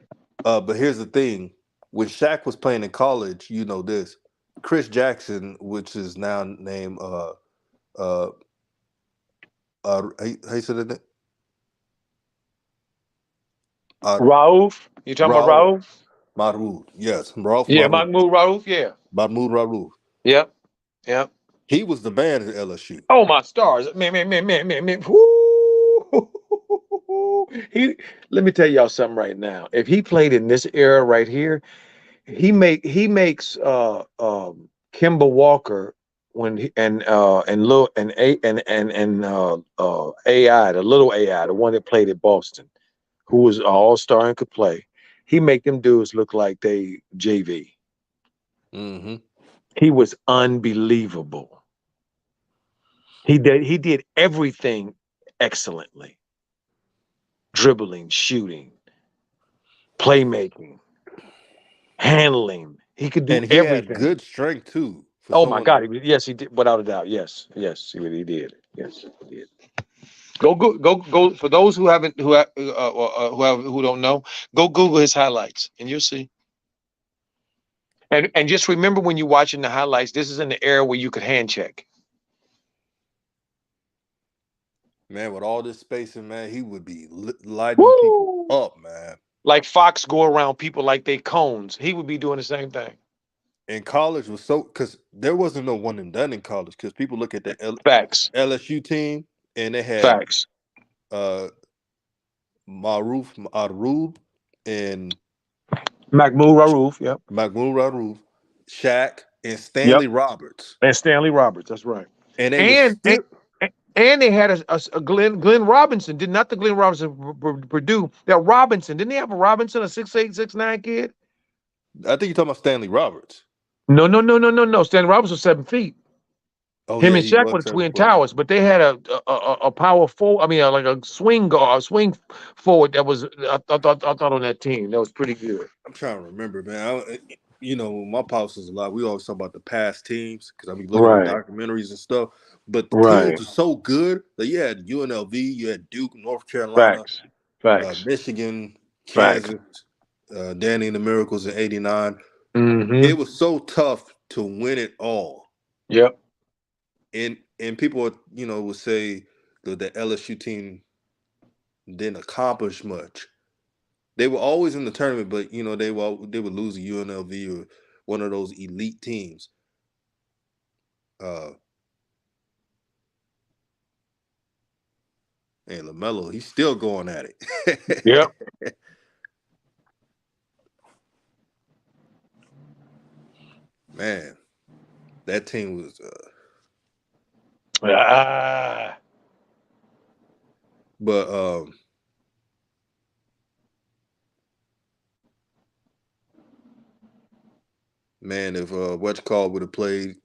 S1: But here's the thing: when Shaq was playing in college, you know this. Chris Jackson, which is now named uh how you said it? Uh
S2: Rauf. You talking about
S1: Raul
S2: Rauf?
S1: Marud. Yes, Ralph
S2: Yeah,
S1: Marud.
S2: Mahmoud Rauf. Yeah.
S1: Mahmoud Raul.
S2: Yep. Yep.
S1: He was the man at LSU.
S2: Oh my stars. Man. Woo. He let me tell y'all something right now. If he played in this era right here, he makes Kimber Walker when he and little and AI, the little AI, the one that played at Boston, who was an all-star and could play. He make them dudes look like they JV.
S1: Hmm.
S2: He was unbelievable. He did everything excellently. Dribbling, shooting, playmaking, handling. He could do
S1: And he had
S2: everything.
S1: good strength too for
S2: Oh my
S1: someone.
S2: God! Yes, he did, without a doubt. Yes, he did. Yes, he did. Go. For those who haven't, who don't know, go Google his highlights, and you'll see. And just remember when you're watching the highlights, this is in the era where you could hand check.
S1: Man, with all this spacing, man, he would be lighting people
S2: Woo!
S1: up, man.
S2: Like Fox go around people like they cones. He would be doing the same thing.
S1: And college was so because there wasn't no one and done in college because people look at the
S2: Facts.
S1: LSU team and they had
S2: Facts.
S1: uh Maruf and
S2: Mahmoud Rauf. Yep.
S1: Mahmoud Maruf, Shaq, and
S2: Yep.
S1: Stanley Roberts.
S2: And Stanley Roberts. That's right.
S1: And they was
S2: And and,
S1: still
S2: and they had a Glenn Robinson. Did not the Glenn Robinson Purdue? That Robinson. Didn't they have a Robinson, a 6'8", 6'9" kid?
S1: I think you're talking about Stanley Roberts.
S2: No. Stanley Robinson was 7 feet.
S1: Oh
S2: Him
S1: yeah,
S2: and
S1: he
S2: Shaq
S1: was
S2: were the
S1: seven
S2: twin
S1: foot.
S2: towers, but they had a power forward. I mean, like a swing guard, swing forward that was. I thought on that team that was pretty good.
S1: I'm trying to remember, man. My pops was a lot. We always talk about the past teams because I be looking at
S2: Right,
S1: documentaries and stuff. But the teams
S2: right.
S1: are so good that you had UNLV, you had Duke, North Carolina,
S2: Facts, facts,
S1: Michigan,
S2: facts.
S1: Kansas, Danny and the Miracles in '89.
S2: Mm-hmm.
S1: It was so tough to win it all.
S2: Yep.
S1: And people, would say that the LSU team didn't accomplish much. They were always in the tournament, but they would lose to UNLV or one of those elite teams. And LaMelo, he's still going at
S2: Yep.
S1: it. Man, that team was.
S2: Ah.
S1: But man, if what you call would have played,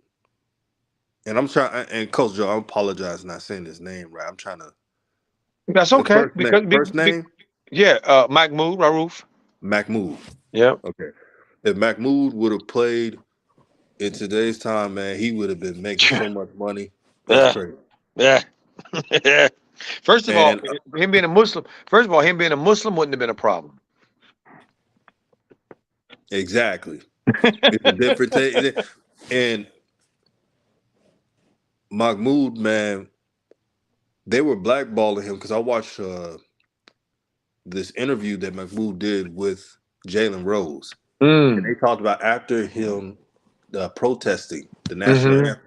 S1: and I'm trying, and Coach Joe, I apologize not saying his name right. I'm trying to
S2: That's
S1: his
S2: okay
S1: first name.
S2: because
S1: First name
S2: yeah, Mahmoud Rauf.
S1: Mahmoud.
S2: Yep.
S1: Okay, if Mahmoud would have played in today's time, man, he would have been making so much money. That's
S2: Yeah.
S1: crazy.
S2: Yeah. First of all,
S1: And
S2: him being a Muslim. First of all, him being a Muslim wouldn't have been a problem.
S1: exactly, it's a different thing. And Mahmoud, man, they were blackballing him because I watched this interview that Mahmoud did with Jalen Rose, and
S2: Mm.
S1: they talked about after him protesting the national
S2: Mm-hmm.
S1: anthem,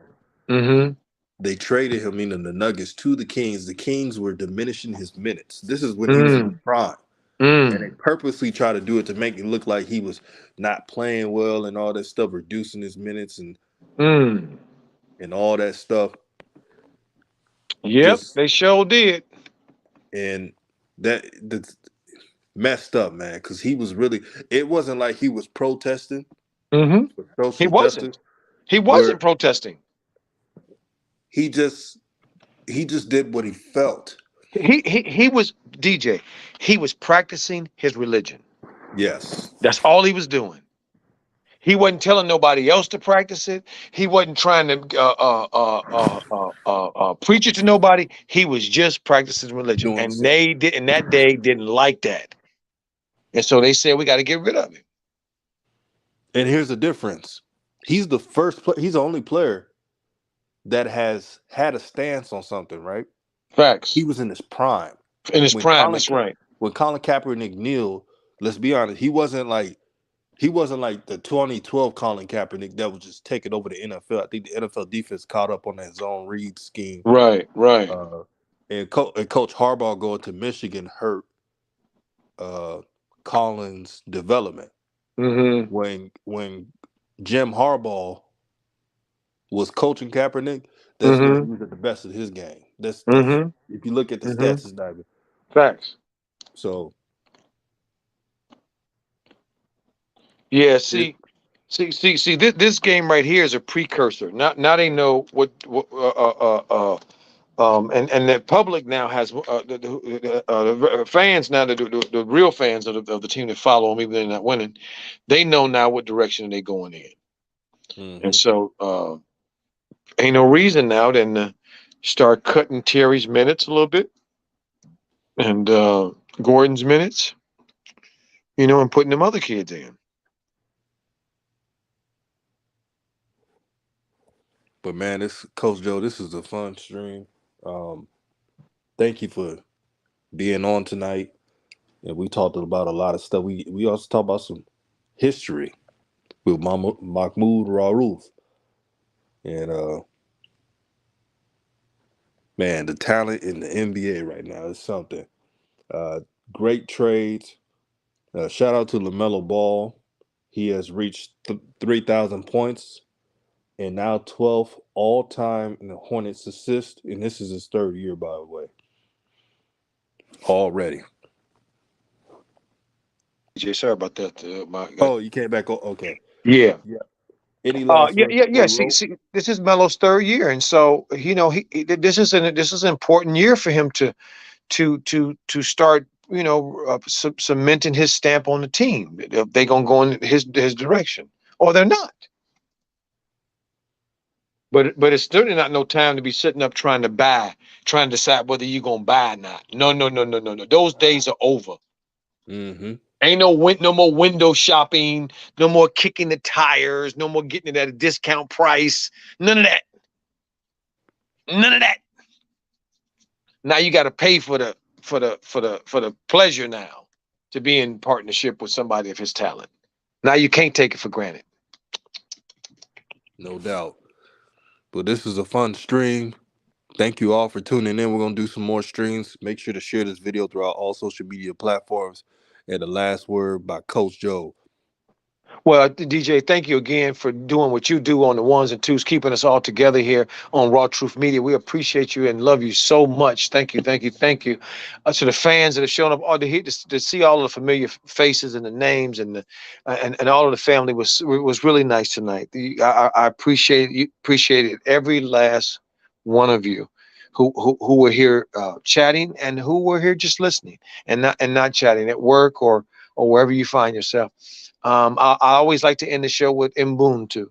S2: Mm-hmm.
S1: they traded him, meaning the Nuggets, to the Kings. The Kings were diminishing his minutes. This is when he was in his
S2: Mm.
S1: prime, and they
S2: Mm.
S1: purposely try to do it to make it look like he was not playing well and all that stuff, reducing his minutes
S2: Mm.
S1: and all that stuff.
S2: Yep,
S1: Just
S2: they sure did.
S1: and that messed up, man, because he was really. It wasn't like he was protesting
S2: Mm-hmm.
S1: for
S2: He
S1: social justice,
S2: wasn't. He wasn't
S1: where
S2: protesting.
S1: he just he just did what he felt.
S2: He was DJ. He was practicing his religion.
S1: Yes,
S2: That's all he was doing. He wasn't telling nobody else to practice it. He wasn't trying to preach it to nobody. He was just practicing religion,
S1: doing
S2: and
S1: so.
S2: they did. And that day didn't like that, and so they said we got to get rid of him.
S1: And here's the difference: he's the first. He's the only player that has had a stance on something. Right? He
S2: Facts
S1: was in his prime
S2: in his
S1: when
S2: prime. That's right.
S1: Colin Kaepernick kneeled. Let's be honest. He wasn't like the 2012 Colin Kaepernick that was just taking over the NFL. I think the NFL defense caught up on that zone read scheme.
S2: Right. Right.
S1: Uh, and Coach Harbaugh going to Michigan hurt uh, Colin's development.
S2: Mm-hmm.
S1: When Jim Harbaugh was coaching Kaepernick, that's when he
S2: Mm-hmm.
S1: was at the best of his game. That's
S2: Mm-hmm.
S1: if you look at the
S2: Mm-hmm.
S1: stats, it's not even.
S2: Facts.
S1: So
S2: Yeah.
S1: it,
S2: See. This game right here is a precursor. Now they know what and the public now has the fans now the real fans of the team that follow them even though they're not winning, they know now what direction they're going in, and
S1: mhm.
S2: so ain't no reason now than to start cutting Terry's minutes a little bit and Gordon's minutes, and putting them other kids in.
S1: But man, this Coach Joe, this is a fun stream. Um, Thank you for being on tonight. And we talked about a lot of stuff. We also talked about some history with Mahmoud Rauf. And man, the talent in the NBA right now is something. Uh, Great trades. Shout out to LaMelo Ball. He has reached 3,000 points and now 12th all time in the Hornets assist. And this is his third year, by the way, already.
S2: DJ, sorry about that.
S1: Oh, you came back. Okay.
S2: Yeah.
S1: Yeah. Any last words
S2: Yeah.
S1: before we
S2: See,
S1: roll?
S2: see, this is Melo's third year, and so this is an important year for him to start, cementing his stamp on the team. If they gonna go in his direction, or they're not. But it's certainly not no time to be sitting up trying to decide whether you're gonna buy or not. No, no, no, no, no, no. Those days are over.
S1: Mm-hmm.
S2: Ain't no more window shopping, no more kicking the tires, no more getting it at a discount price. None of that. None of that. Now you got to pay for the pleasure now to be in partnership with somebody of his talent. Now you can't take it for granted.
S1: No doubt. But this is a fun stream. Thank you all for tuning in. We're gonna do some more streams. Make sure to share this video throughout all social media platforms. And the last word by Coach Joe.
S2: Well, DJ, thank you again for doing what you do on the ones and twos, keeping us all together here on Raw Truth Media. We appreciate you and love you so much. Thank you, thank you, thank you. To the fans that have shown up, all to see all of the familiar faces and the names and all of the family was really nice tonight. I appreciated every last one of you who were here chatting and who were here just listening and not chatting at work or wherever you find yourself. I always like to end the show with Mbuntu,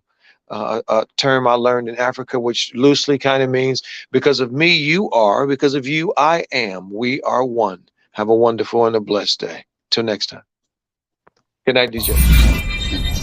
S2: a term I learned in Africa, which loosely kind of means because of me, you are, because of you, I am. We are one. Have a wonderful and a blessed day. Till next time. Good night, DJ.